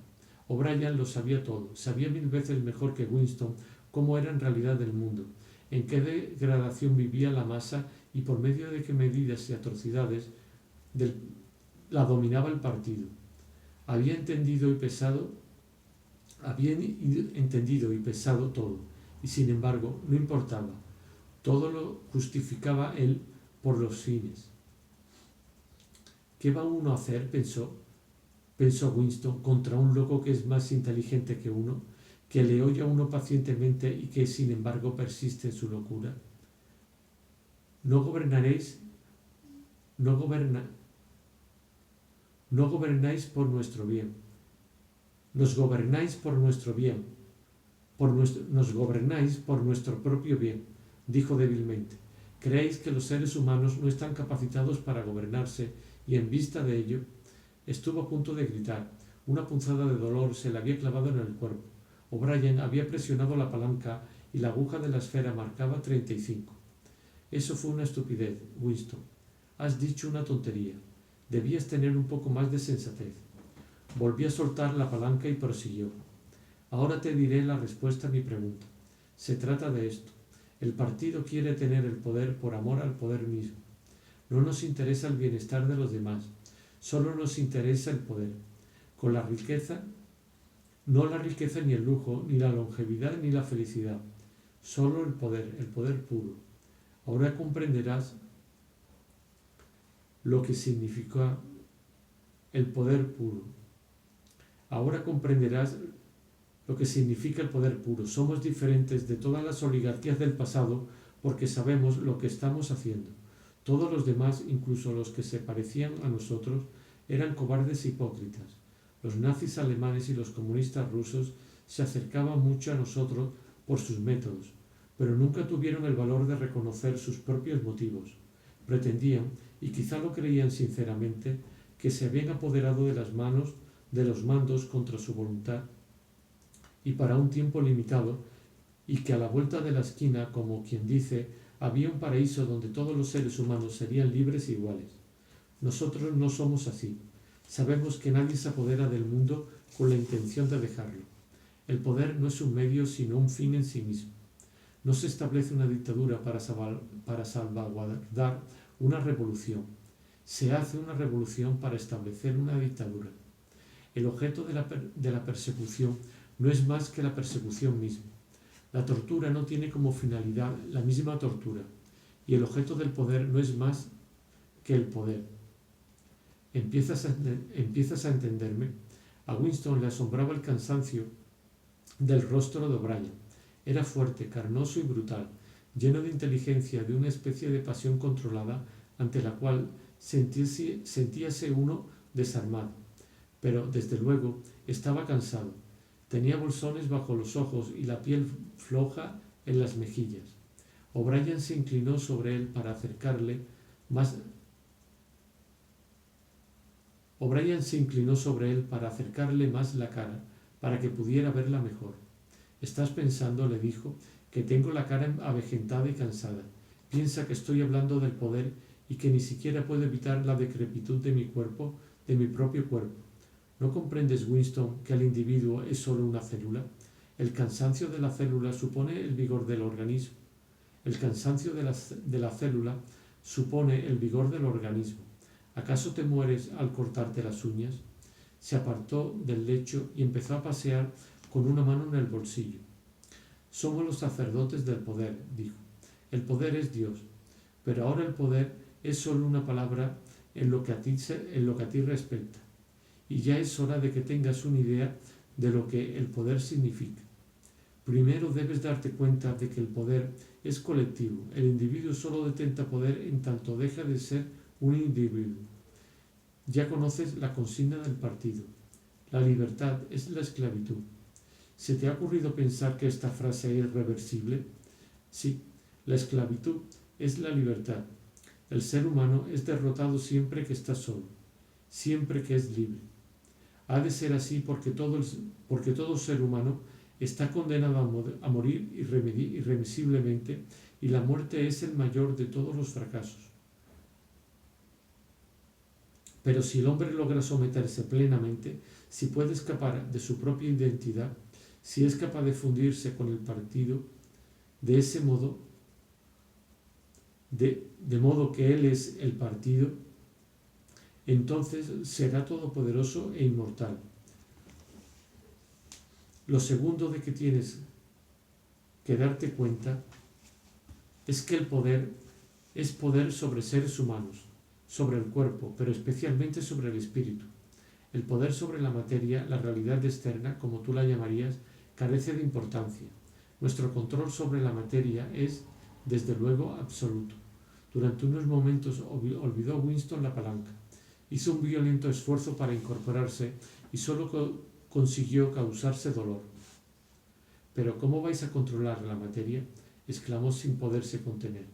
O'Brien lo sabía todo, sabía 1000 veces mejor que Winston cómo era en realidad el mundo, en qué degradación vivía la masa y por medio de qué medidas y atrocidades la dominaba el partido. Había entendido y pesado Había entendido y pensado todo, y sin embargo no importaba. Todo lo justificaba él por los fines. ¿Qué va uno a hacer? Pensó Winston, contra un loco que es más inteligente que uno, que le oye a uno pacientemente y que sin embargo persiste en su locura. No gobernáis por nuestro bien. Nos gobernáis por nuestro bien. Nos gobernáis por nuestro propio bien, dijo débilmente. ¿Creéis que los seres humanos no están capacitados para gobernarse y en vista de ello? Estuvo a punto de gritar. Una punzada de dolor se le había clavado en el cuerpo. O'Brien había presionado la palanca y la aguja de la esfera marcaba 35. Eso fue una estupidez, Winston. Has dicho una tontería. Debías tener un poco más de sensatez. Volvió a soltar la palanca y prosiguió. Ahora te diré la respuesta a mi pregunta. Se trata de esto. El partido quiere tener el poder por amor al poder mismo. No nos interesa el bienestar de los demás. Solo nos interesa el poder. Con la riqueza, no la riqueza ni el lujo, ni la longevidad ni la felicidad. Solo el poder puro. Ahora comprenderás lo que significa el poder puro. Ahora comprenderás lo que significa el poder puro. Somos diferentes de todas las oligarquías del pasado porque sabemos lo que estamos haciendo. Todos los demás, incluso los que se parecían a nosotros, eran cobardes e hipócritas. Los nazis alemanes y los comunistas rusos se acercaban mucho a nosotros por sus métodos, pero nunca tuvieron el valor de reconocer sus propios motivos. Pretendían, y quizá lo creían sinceramente, que se habían apoderado de los mandos contra su voluntad y para un tiempo limitado, y que a la vuelta de la esquina, como quien dice, había un paraíso donde todos los seres humanos serían libres e iguales. Nosotros no somos así. Sabemos que nadie se apodera del mundo con la intención de dejarlo. El poder no es un medio sino un fin en sí mismo. No se establece una dictadura para salvaguardar una revolución. Se hace una revolución para establecer una dictadura. El objeto de la persecución no es más que la persecución misma. La tortura no tiene como finalidad la misma tortura, y el objeto del poder no es más que el poder. ¿Empiezas a entenderme? A Winston le asombraba el cansancio del rostro de O'Brien. Era fuerte, carnoso y brutal, lleno de inteligencia, de una especie de pasión controlada ante la cual sentíase uno desarmado. Pero, desde luego, estaba cansado. Tenía bolsones bajo los ojos y la piel floja en las mejillas. O'Brien se inclinó sobre él para acercarle más la cara, para que pudiera verla mejor. «Estás pensando», le dijo, «que tengo la cara avejentada y cansada. Piensa que estoy hablando del poder y que ni siquiera puedo evitar la decrepitud de mi cuerpo, de mi propio cuerpo. ¿No comprendes, Winston, que el individuo es solo una célula? El cansancio de la célula supone el vigor del organismo. El cansancio de la célula supone el vigor del organismo. ¿Acaso te mueres al cortarte las uñas?» Se apartó del lecho y empezó a pasear con una mano en el bolsillo. «Somos los sacerdotes del poder», dijo. «El poder es Dios. Pero ahora el poder es solo una palabra en lo que a ti respecta. Y ya es hora de que tengas una idea de lo que el poder significa. Primero debes darte cuenta de que el poder es colectivo. El individuo solo detenta poder en tanto deja de ser un individuo. Ya conoces la consigna del partido. La libertad es la esclavitud. ¿Se te ha ocurrido pensar que esta frase es reversible? Sí, la esclavitud es la libertad. El ser humano es derrotado siempre que está solo, siempre que es libre. Ha de ser así porque todo ser humano está condenado a morir irremisiblemente, y la muerte es el mayor de todos los fracasos. Pero si el hombre logra someterse plenamente, si puede escapar de su propia identidad, si es capaz de fundirse con el partido, de ese modo, de modo que él es el partido, entonces será todopoderoso e inmortal. Lo segundo de que tienes que darte cuenta es que el poder es poder sobre seres humanos, sobre el cuerpo, pero especialmente sobre el espíritu. El poder sobre la materia, la realidad externa, como tú la llamarías, carece de importancia. Nuestro control sobre la materia es, desde luego, absoluto. Durante unos momentos olvidó Winston la palanca. Hizo un violento esfuerzo para incorporarse y solo consiguió causarse dolor. «¿Pero cómo vais a controlar la materia?», exclamó sin poderse contener.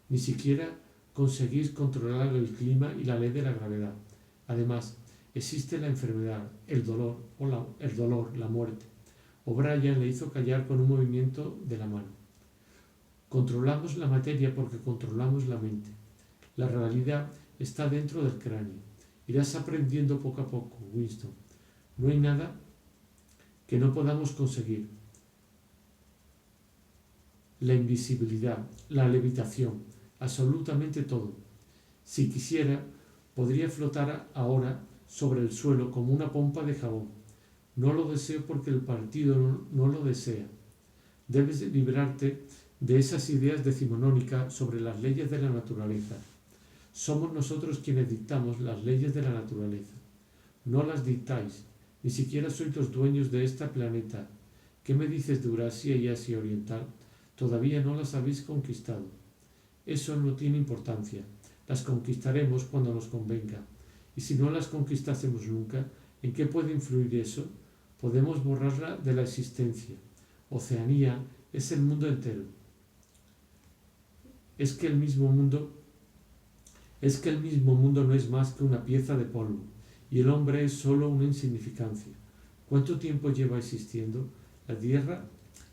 «Ni siquiera conseguís controlar el clima y la ley de la gravedad. Además, existe la enfermedad, el dolor, la muerte». O'Brien le hizo callar con un movimiento de la mano. «Controlamos la materia porque controlamos la mente. La realidad está dentro del cráneo. Irás aprendiendo poco a poco, Winston. No hay nada que no podamos conseguir. La invisibilidad, la levitación, absolutamente todo. Si quisiera, podría flotar ahora sobre el suelo como una pompa de jabón. No lo deseo porque el partido no lo desea. Debes librarte de esas ideas decimonónicas sobre las leyes de la naturaleza. Somos nosotros quienes dictamos las leyes de la naturaleza. No las dictáis, ni siquiera sois los dueños de este planeta. ¿Qué me dices de Eurasia y Asia Oriental? Todavía no las habéis conquistado. Eso no tiene importancia. Las conquistaremos cuando nos convenga. Y si no las conquistásemos nunca, ¿en qué puede influir eso? Podemos borrarla de la existencia. Oceanía es el mundo entero. Es que el mismo mundo no es más que una pieza de polvo, y el hombre es solo una insignificancia. ¿Cuánto tiempo lleva existiendo? La Tierra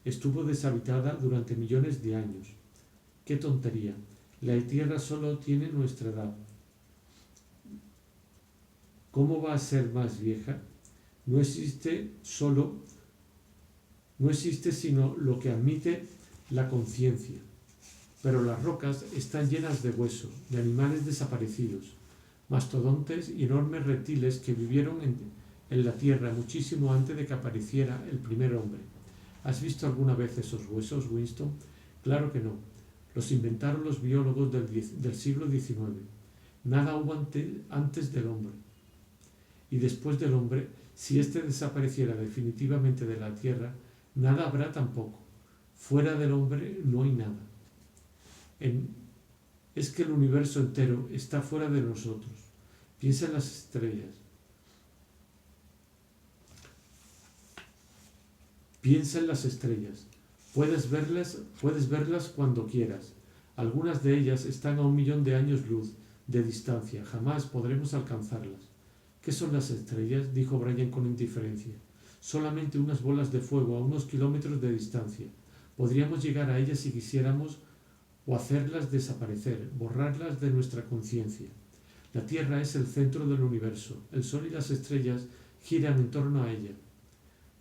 estuvo deshabitada durante millones de años. ¡Qué tontería! La Tierra solo tiene nuestra edad. ¿Cómo va a ser más vieja? No existe sino lo que admite la conciencia. Pero las rocas están llenas de huesos, de animales desaparecidos, mastodontes y enormes reptiles que vivieron en la Tierra muchísimo antes de que apareciera el primer hombre. ¿Has visto alguna vez esos huesos, Winston? Claro que no. Los inventaron los biólogos del siglo XIX. Nada hubo antes del hombre. Y después del hombre, si éste desapareciera definitivamente de la Tierra, nada habrá tampoco. Fuera del hombre no hay nada. Es que el universo entero está fuera de nosotros. Piensa en las estrellas. Piensa en las estrellas. Puedes verlas cuando quieras. Algunas de ellas están a 1.000.000 de años luz de distancia. Jamás podremos alcanzarlas. ¿Qué son las estrellas?, dijo Brian con indiferencia. Solamente unas bolas de fuego a unos kilómetros de distancia. Podríamos llegar a ellas si quisiéramos, o hacerlas desaparecer, borrarlas de nuestra conciencia. La Tierra es el centro del universo. El Sol y las estrellas giran en torno a ella.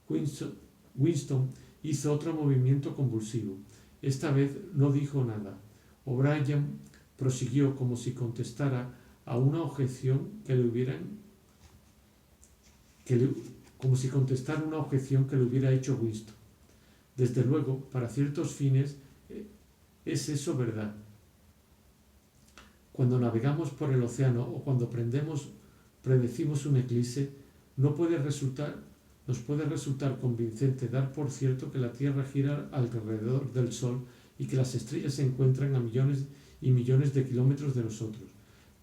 Winston hizo otro movimiento convulsivo. Esta vez no dijo nada. O'Brien prosiguió como si contestara a una objeción que le hubiera hecho Winston. Desde luego, para ciertos fines, ¿es eso verdad? Cuando navegamos por el océano o cuando predecimos un eclipse, nos puede resultar convincente dar por cierto que la Tierra gira alrededor del Sol y que las estrellas se encuentran a millones y millones de kilómetros de nosotros.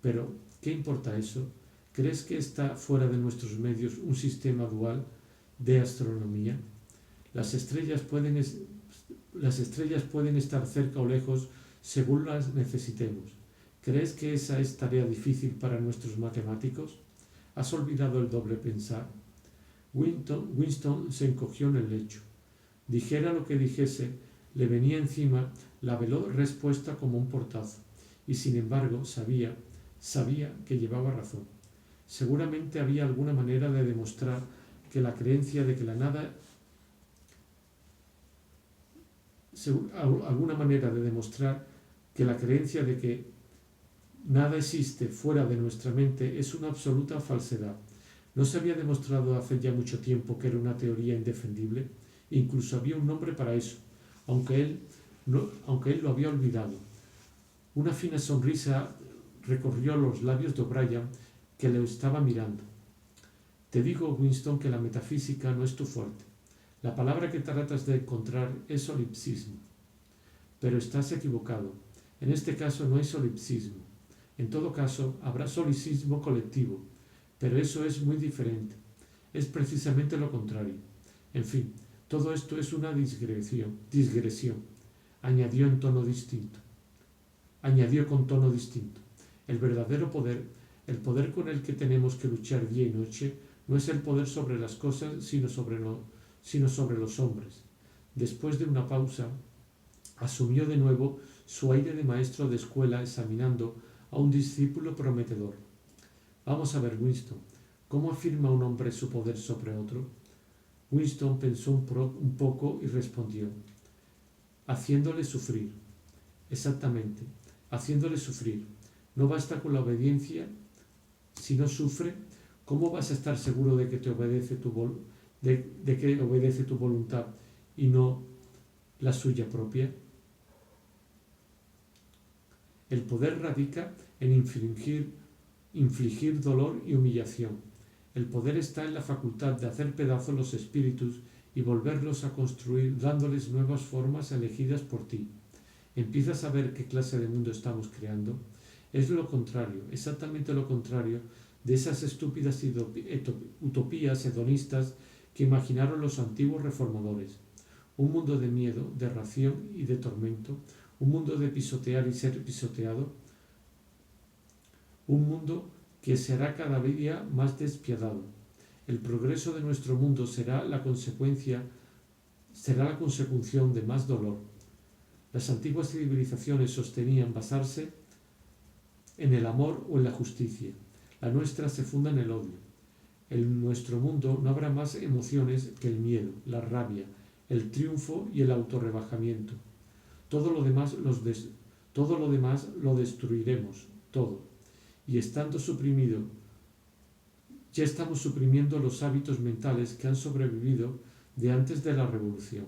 Pero, ¿qué importa eso? ¿Crees que está fuera de nuestros medios un sistema dual de astronomía? Las estrellas pueden estar cerca o lejos según las necesitemos. ¿Crees que esa es tarea difícil para nuestros matemáticos? ¿Has olvidado el doble pensar? Winston se encogió en el lecho. Dijera lo que dijese, le venía encima la veloz respuesta como un portazo, y sin embargo sabía que llevaba razón. Seguramente había alguna manera de demostrar que la creencia de que la nada nada existe fuera de nuestra mente es una absoluta falsedad. ¿No se había demostrado hace ya mucho tiempo que era una teoría indefendible? Incluso había un nombre para eso, aunque él lo había olvidado. Una fina sonrisa recorrió los labios de O'Brien, que le estaba mirando. Te digo, Winston, que la metafísica no es tu fuerte. La palabra que tratas de encontrar es solipsismo. Pero estás equivocado. En este caso no hay solipsismo. En todo caso, habrá solipsismo colectivo, pero eso es muy diferente. Es precisamente lo contrario. En fin, todo esto es una digresión, añadió con tono distinto. El verdadero poder, el poder con el que tenemos que luchar día y noche, no es el poder sobre las cosas, sino sobre los hombres. Después de una pausa, asumió de nuevo su aire de maestro de escuela examinando a un discípulo prometedor. Vamos a ver, Winston, ¿cómo afirma un hombre su poder sobre otro? Winston pensó un poco y respondió, haciéndole sufrir. Exactamente, haciéndole sufrir. No basta con la obediencia. Si no sufre, ¿cómo vas a estar seguro de que te obedece de que obedece tu voluntad y no la suya propia? El poder radica en infligir dolor y humillación. El poder está en la facultad de hacer pedazos los espíritus y volverlos a construir dándoles nuevas formas elegidas por ti. ¿Empiezas a ver qué clase de mundo estamos creando? Es lo contrario, exactamente lo contrario de esas estúpidas utopías hedonistas que imaginaron los antiguos reformadores. Un mundo de miedo, de ración y de tormento, un mundo de pisotear y ser pisoteado, un mundo que será cada día más despiadado. El progreso de nuestro mundo será la consecución de más dolor. Las antiguas civilizaciones sostenían basarse en el amor o en la justicia. La nuestra se funda en el odio. En nuestro mundo no habrá más emociones que el miedo, la rabia, el triunfo y el autorrebajamiento. Todo lo demás lo destruiremos, todo. Y ya estamos suprimiendo los hábitos mentales que han sobrevivido de antes de la Revolución.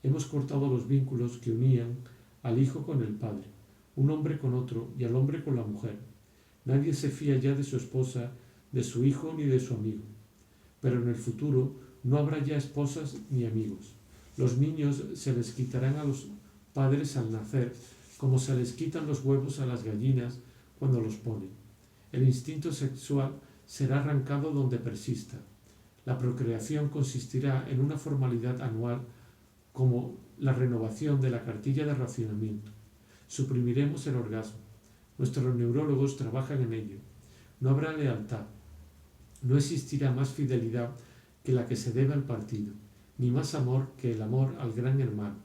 Hemos cortado los vínculos que unían al hijo con el padre, un hombre con otro y al hombre con la mujer. Nadie se fía ya de su esposa, de su hijo ni de su amigo. Pero en el futuro no habrá ya esposas ni amigos. Los niños se les quitarán a los padres al nacer, como se les quitan los huevos a las gallinas cuando los ponen. El instinto sexual será arrancado donde persista. La procreación consistirá en una formalidad anual como la renovación de la cartilla de racionamiento. Suprimiremos el orgasmo. Nuestros neurólogos trabajan en ello. No habrá lealtad. No existirá más fidelidad que la que se debe al partido, ni más amor que el amor al gran hermano.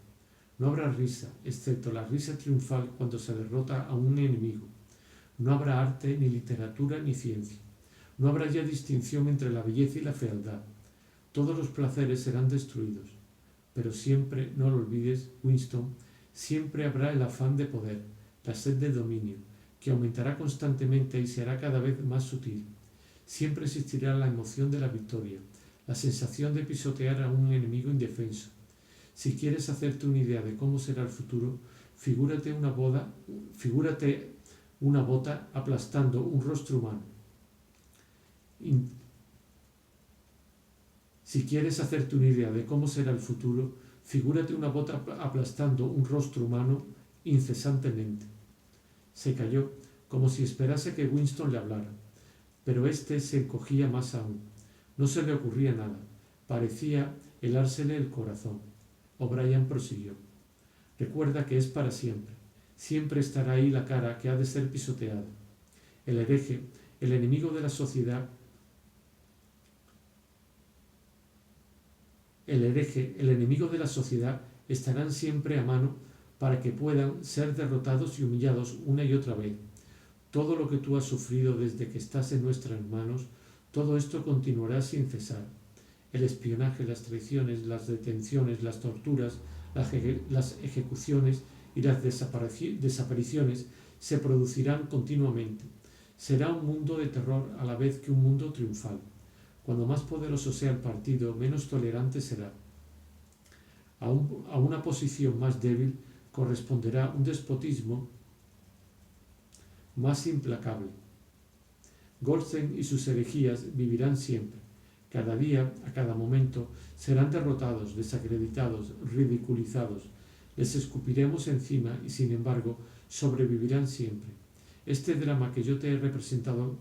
No habrá risa, excepto la risa triunfal cuando se derrota a un enemigo. No habrá arte, ni literatura, ni ciencia. No habrá ya distinción entre la belleza y la fealdad. Todos los placeres serán destruidos. Pero siempre, no lo olvides, Winston, siempre habrá el afán de poder, la sed de dominio, que aumentará constantemente y será cada vez más sutil. Siempre existirá la emoción de la victoria, la sensación de pisotear a un enemigo indefenso. Si quieres hacerte una idea de cómo será el futuro, figúrate una bota aplastando un rostro humano. Si quieres hacerte una idea de cómo será el futuro, figúrate una bota aplastando un rostro humano incesantemente. Se calló, como si esperase que Winston le hablara, pero éste se encogía más aún. No se le ocurría nada. Parecía helársele el corazón. O'Brien prosiguió. Recuerda que es para siempre. Siempre estará ahí la cara que ha de ser pisoteada. El hereje, el enemigo de la sociedad, estarán siempre a mano para que puedan ser derrotados y humillados una y otra vez. Todo lo que tú has sufrido desde que estás en nuestras manos, todo esto continuará sin cesar. El espionaje, las traiciones, las detenciones, las torturas, las ejecuciones y las desapariciones se producirán continuamente. Será un mundo de terror a la vez que un mundo triunfal. Cuando más poderoso sea el partido, menos tolerante será. A una posición más débil corresponderá un despotismo más implacable. Goldstein y sus herejías vivirán siempre. Cada día, a cada momento, serán derrotados, desacreditados, ridiculizados. Les escupiremos encima y, sin embargo, sobrevivirán siempre. Este drama que yo he representado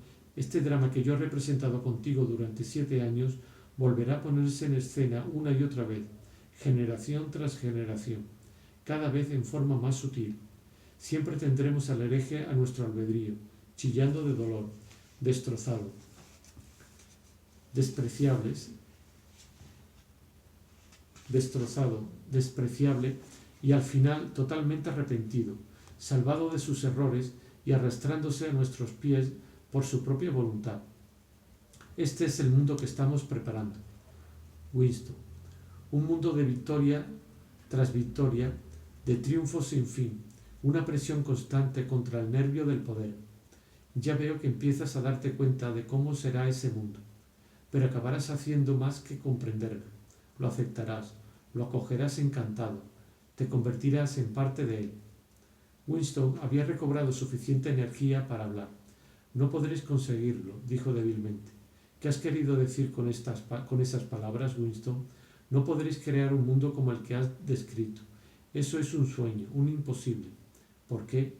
contigo durante 7 años volverá a ponerse en escena una y otra vez, generación tras generación, cada vez en forma más sutil. Siempre tendremos al hereje a nuestro albedrío, chillando de dolor, destrozado, despreciable y al final totalmente arrepentido, salvado de sus errores y arrastrándose a nuestros pies por su propia voluntad. Este es el mundo que estamos preparando. Winston. Un mundo de victoria tras victoria, de triunfo sin fin, una presión constante contra el nervio del poder. Ya veo que empiezas a darte cuenta de cómo será ese mundo, pero acabarás haciendo más que comprenderlo. Lo aceptarás, lo acogerás encantado, te convertirás en parte de él. Winston había recobrado suficiente energía para hablar. No podréis conseguirlo, dijo débilmente. ¿Qué has querido decir con esas palabras, Winston? No podréis crear un mundo como el que has descrito. Eso es un sueño, un imposible. ¿Por qué?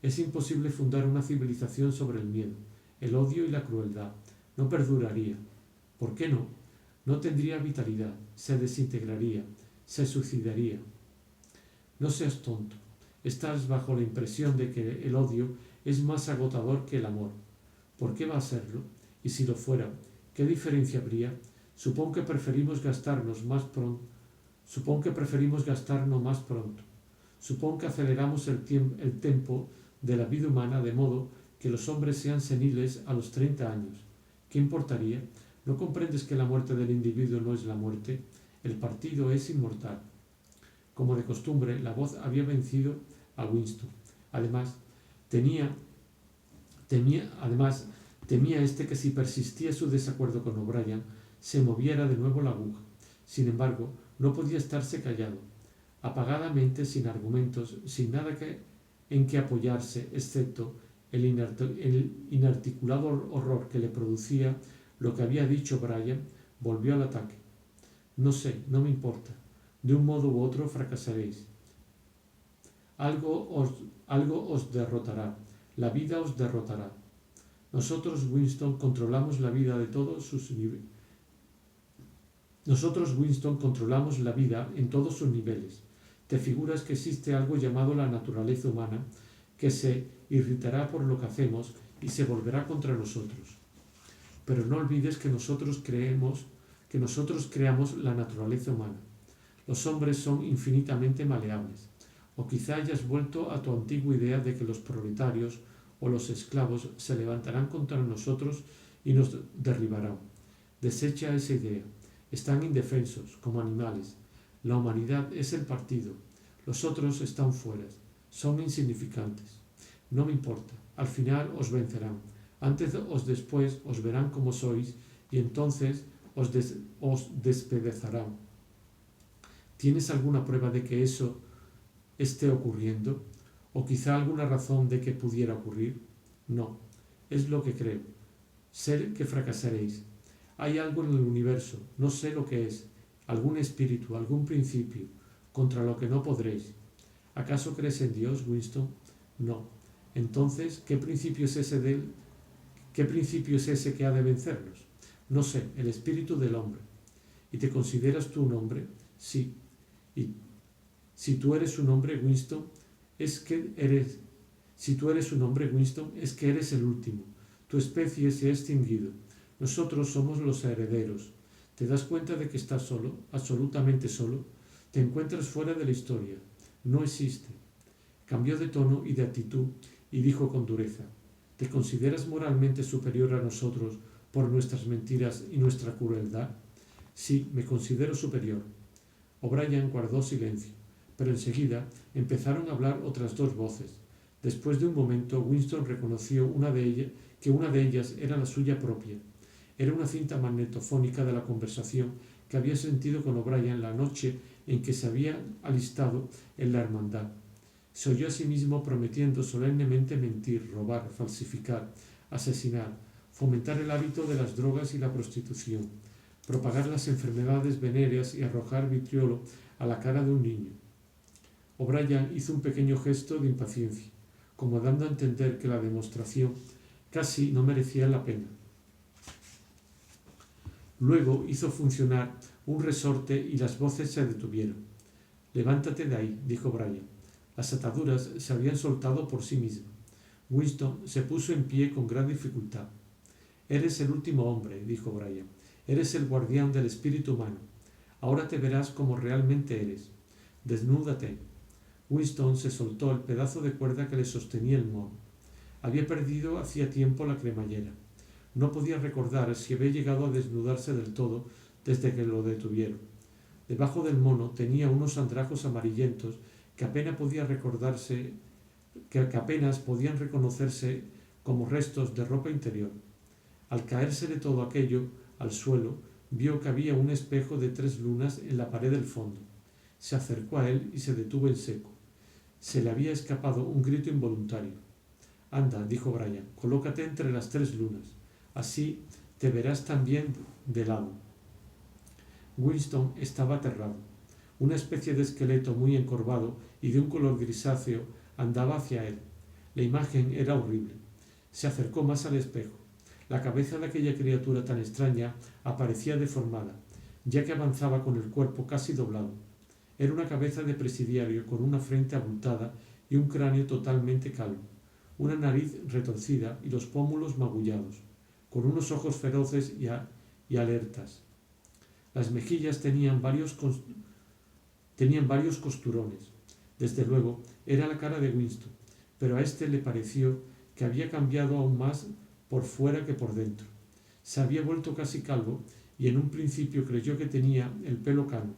Es imposible fundar una civilización sobre el miedo, el odio y la crueldad. No perduraría. ¿Por qué no? No tendría vitalidad, se desintegraría, se suicidaría. No seas tonto. Estás bajo la impresión de que el odio es más agotador que el amor. ¿Por qué va a serlo? Y si lo fuera, ¿qué diferencia habría? Supongo que preferimos gastarnos más pronto. Supongo que aceleramos el tiempo de la vida humana de modo que los hombres sean seniles a los 30 años. ¿Qué importaría? ¿No comprendes que la muerte del individuo no es la muerte? El partido es inmortal. Como de costumbre, la voz había vencido a Winston. Además, temía que si persistía su desacuerdo con O'Brien, se moviera de nuevo la aguja. Sin embargo, no podía estarse callado. Apagadamente, sin argumentos, sin nada en que apoyarse, excepto el inarticulado horror que le producía lo que había dicho O'Brien, volvió al ataque. No sé, no me importa. De un modo u otro fracasaréis. Algo os derrotará. La vida os derrotará. Nosotros, Winston, controlamos la vida en todos sus niveles. Te figuras que existe algo llamado la naturaleza humana que se irritará por lo que hacemos y se volverá contra nosotros. Pero no olvides que nosotros creamos la naturaleza humana. Los hombres son infinitamente maleables. O quizá hayas vuelto a tu antigua idea de que los proletarios o los esclavos se levantarán contra nosotros y nos derribarán. Desecha esa idea. Están indefensos, como animales. La humanidad es el partido. Los otros están fuera. Son insignificantes. No me importa. Al final os vencerán. Antes o después os verán como sois y entonces os despedazarán. ¿Tienes alguna prueba de que eso esté ocurriendo? ¿O quizá alguna razón de que pudiera ocurrir? No. Es lo que creo. Sé que fracasaréis. Hay algo en el universo, no sé lo que es, algún espíritu, algún principio, contra lo que no podréis. ¿Acaso crees en Dios, Winston? No. Entonces, ¿qué principio es ese que ha de vencerlos? No sé, el espíritu del hombre. ¿Y te consideras tú un hombre? Sí. Y si tú eres un hombre, Winston, es que eres el último. Tu especie se ha extinguido. Nosotros somos los herederos. ¿Te das cuenta de que estás solo, absolutamente solo? Te encuentras fuera de la historia. No existe. Cambió de tono y de actitud y dijo con dureza: ¿te consideras moralmente superior a nosotros por nuestras mentiras y nuestra crueldad? Sí, me considero superior. O'Brien guardó silencio, pero enseguida empezaron a hablar otras dos voces. Después de un momento, Winston reconoció que una de ellas era la suya propia. Era una cinta magnetofónica de la conversación que había sentido con O'Brien la noche en que se había alistado en la hermandad. Se oyó a sí mismo prometiendo solemnemente mentir, robar, falsificar, asesinar, fomentar el hábito de las drogas y la prostitución, propagar las enfermedades venéreas y arrojar vitriolo a la cara de un niño. O'Brien hizo un pequeño gesto de impaciencia, como dando a entender que la demostración casi no merecía la pena. Luego hizo funcionar un resorte y las voces se detuvieron. «Levántate de ahí», dijo O'Brien. Las ataduras se habían soltado por sí mismas. Winston se puso en pie con gran dificultad. «Eres el último hombre», dijo O'Brien. «Eres el guardián del espíritu humano. Ahora te verás como realmente eres. Desnúdate». Winston se soltó el pedazo de cuerda que le sostenía el mono. Había perdido hacía tiempo la cremallera. No podía recordar si había llegado a desnudarse del todo desde que lo detuvieron. Debajo del mono tenía unos andrajos amarillentos que apenas podían reconocerse como restos de ropa interior. Al caérsele todo aquello al suelo, vio que había un espejo de 3 lunas en la pared del fondo. Se acercó a él y se detuvo en seco. Se le había escapado un grito involuntario. «Anda», dijo O'Brien, «colócate entre las 3 lunas. Así te verás también de lado». Winston estaba aterrado. Una especie de esqueleto muy encorvado y de un color grisáceo andaba hacia él. La imagen era horrible. Se acercó más al espejo. La cabeza de aquella criatura tan extraña aparecía deformada, ya que avanzaba con el cuerpo casi doblado. Era una cabeza de presidiario con una frente abultada y un cráneo totalmente calvo, una nariz retorcida y los pómulos magullados, con unos ojos feroces y alertas. Las mejillas tenían varios costurones. Desde luego, era la cara de Winston, pero a éste le pareció que había cambiado aún más por fuera que por dentro. Se había vuelto casi calvo y en un principio creyó que tenía el pelo cano,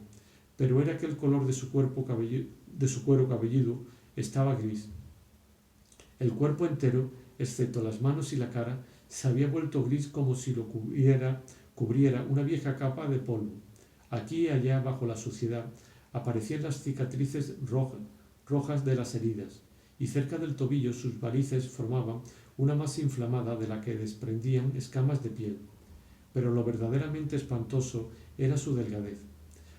pero era que el color de su cuero cabelludo estaba gris. El cuerpo entero, excepto las manos y la cara, se había vuelto gris como si lo cubriera una vieja capa de polvo. Aquí y allá, bajo la suciedad, aparecían las cicatrices rojas de las heridas, y cerca del tobillo sus varices formaban una masa inflamada de la que desprendían escamas de piel. Pero lo verdaderamente espantoso era su delgadez.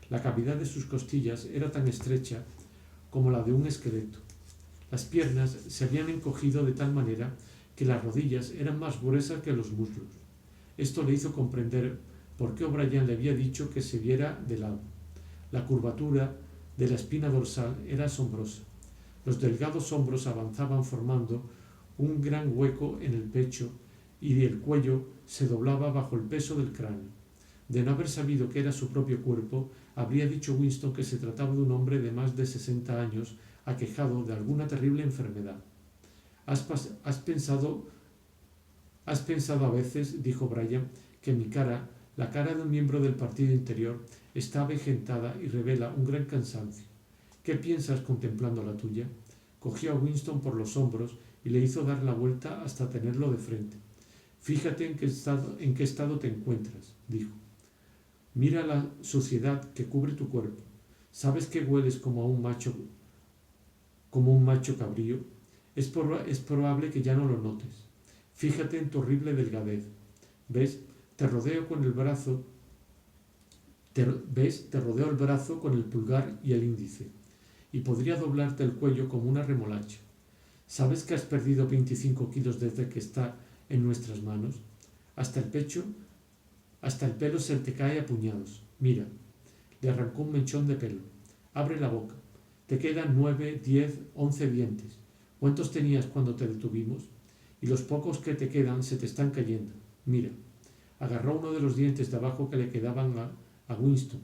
La cavidad de sus costillas era tan estrecha como la de un esqueleto. Las piernas se habían encogido de tal manera que las rodillas eran más gruesas que los muslos. Esto le hizo comprender por qué O'Brien le había dicho que se viera de lado. La curvatura de la espina dorsal era asombrosa. Los delgados hombros avanzaban formando un gran hueco en el pecho y el cuello se doblaba bajo el peso del cráneo. De no haber sabido que era su propio cuerpo, habría dicho Winston que se trataba de un hombre de más de 60 años aquejado de alguna terrible enfermedad. ¿Has pensado a veces, dijo O'Brien, que mi cara, la cara de un miembro del partido interior, está avejentada y revela un gran cansancio? ¿Qué piensas contemplando la tuya? Cogió a Winston por los hombros y le hizo dar la vuelta hasta tenerlo de frente. «Fíjate en qué estado te encuentras», dijo. «Mira la suciedad que cubre tu cuerpo. ¿Sabes que hueles como un macho cabrío? Es probable que ya no lo notes. Fíjate en tu horrible delgadez. ¿Ves? Te rodeo el brazo con el pulgar y el índice, y podría doblarte el cuello como una remolacha. ¿Sabes que has perdido 25 kilos desde que está en nuestras manos? Hasta el pelo se te cae a puñados. Mira». Le arrancó un mechón de pelo. «Abre la boca. Te quedan 9, 10, 11 dientes. ¿Cuántos tenías cuando te detuvimos? Y los pocos que te quedan se te están cayendo. Mira». Agarró uno de los dientes de abajo que le quedaban a Winston.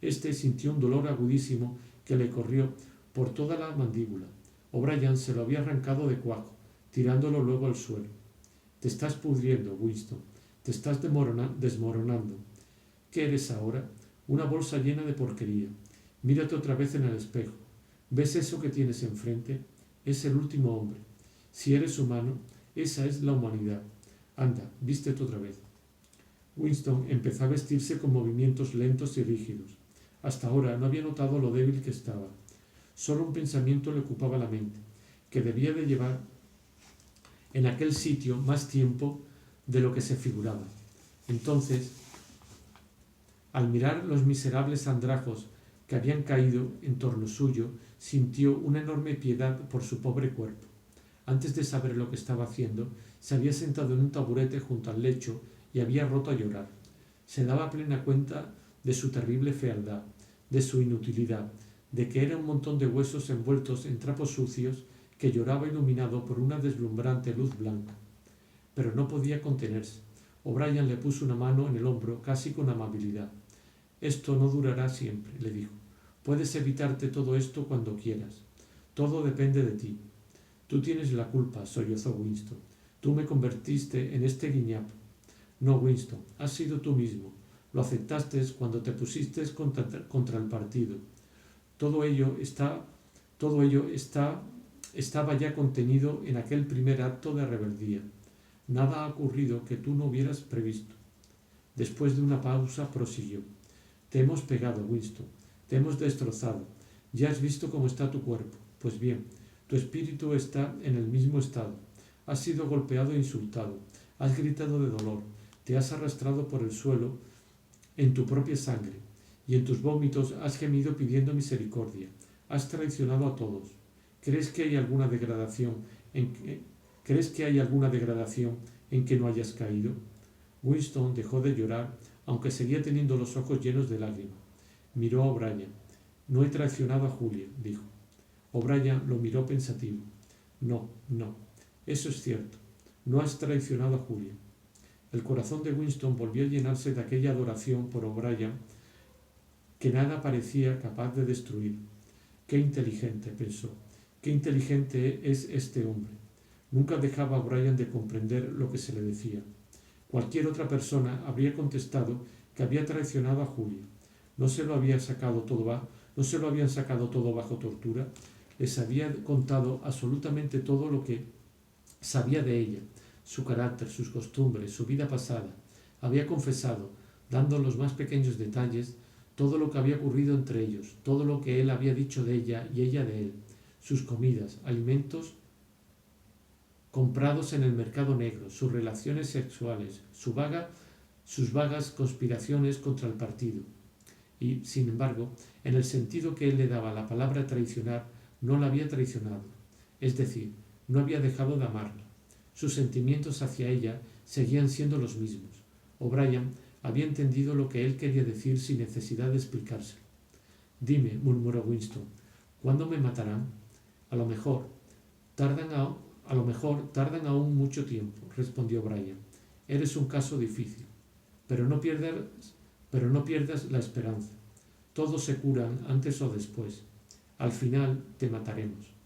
Este sintió un dolor agudísimo que le corrió por toda la mandíbula. O'Brien se lo había arrancado de cuajo, tirándolo luego al suelo. «Te estás pudriendo, Winston. Te estás desmoronando. ¿Qué eres ahora? Una bolsa llena de porquería. Mírate otra vez en el espejo. ¿Ves eso que tienes enfrente? Es el último hombre. Si eres humano, esa es la humanidad. Anda, vístete otra vez». Winston empezó a vestirse con movimientos lentos y rígidos. Hasta ahora no había notado lo débil que estaba. Solo un pensamiento le ocupaba la mente, que debía de llevar en aquel sitio más tiempo de lo que se figuraba. Entonces, al mirar los miserables andrajos que habían caído en torno suyo, sintió una enorme piedad por su pobre cuerpo. Antes de saber lo que estaba haciendo, se había sentado en un taburete junto al lecho y había roto a llorar. Se daba plena cuenta de su terrible fealdad, de su inutilidad, de que era un montón de huesos envueltos en trapos sucios que lloraba iluminado por una deslumbrante luz blanca. Pero no podía contenerse. O'Brien le puso una mano en el hombro casi con amabilidad. Esto no durará siempre, le dijo. Puedes evitarte todo esto cuando quieras. Todo depende de ti. Tú tienes la culpa, sollozó Winston. Tú me convertiste en este guiñapo. No, Winston, has sido tú mismo. Lo aceptaste cuando te pusiste contra el partido. Todo ello estaba ya contenido en aquel primer acto de rebeldía. Nada ha ocurrido que tú no hubieras previsto. Después de una pausa prosiguió. Te hemos pegado, Winston. Te hemos destrozado. Ya has visto cómo está tu cuerpo. Pues bien, tu espíritu está en el mismo estado. Has sido golpeado e insultado. Has gritado de dolor. Te has arrastrado por el suelo en tu propia sangre. Y en tus vómitos has gemido pidiendo misericordia. Has traicionado a todos. ¿Crees que hay alguna degradación en que no hayas caído? Winston dejó de llorar, aunque seguía teniendo los ojos llenos de lágrimas. Miró a O'Brien. No he traicionado a Julia, dijo. O'Brien lo miró pensativo. No, eso es cierto. No has traicionado a Julia. El corazón de Winston volvió a llenarse de aquella adoración por O'Brien que nada parecía capaz de destruir. Qué inteligente, pensó. Qué inteligente es este hombre. Nunca dejaba a O'Brien de comprender lo que se le decía. Cualquier otra persona habría contestado que había traicionado a Julia. No se lo habían sacado todo bajo tortura. Les había contado absolutamente todo lo que sabía de ella, su carácter, sus costumbres, su vida pasada. Había confesado, dando los más pequeños detalles, todo lo que había ocurrido entre ellos, todo lo que él había dicho de ella y ella de él, sus comidas, alimentos comprados en el mercado negro, sus relaciones sexuales, sus vagas conspiraciones contra el partido. Y, sin embargo, en el sentido que él le daba a la palabra traicionar, no la había traicionado, es decir, no había dejado de amarla. Sus sentimientos hacia ella seguían siendo los mismos. O'Brien había entendido lo que él quería decir sin necesidad de explicárselo. Dime, murmuró Winston, ¿cuándo me matarán? A lo mejor tardan aún mucho tiempo, respondió O'Brien. Eres un caso difícil, pero no pierdas la esperanza. Todos se curan antes o después. Al final te mataremos.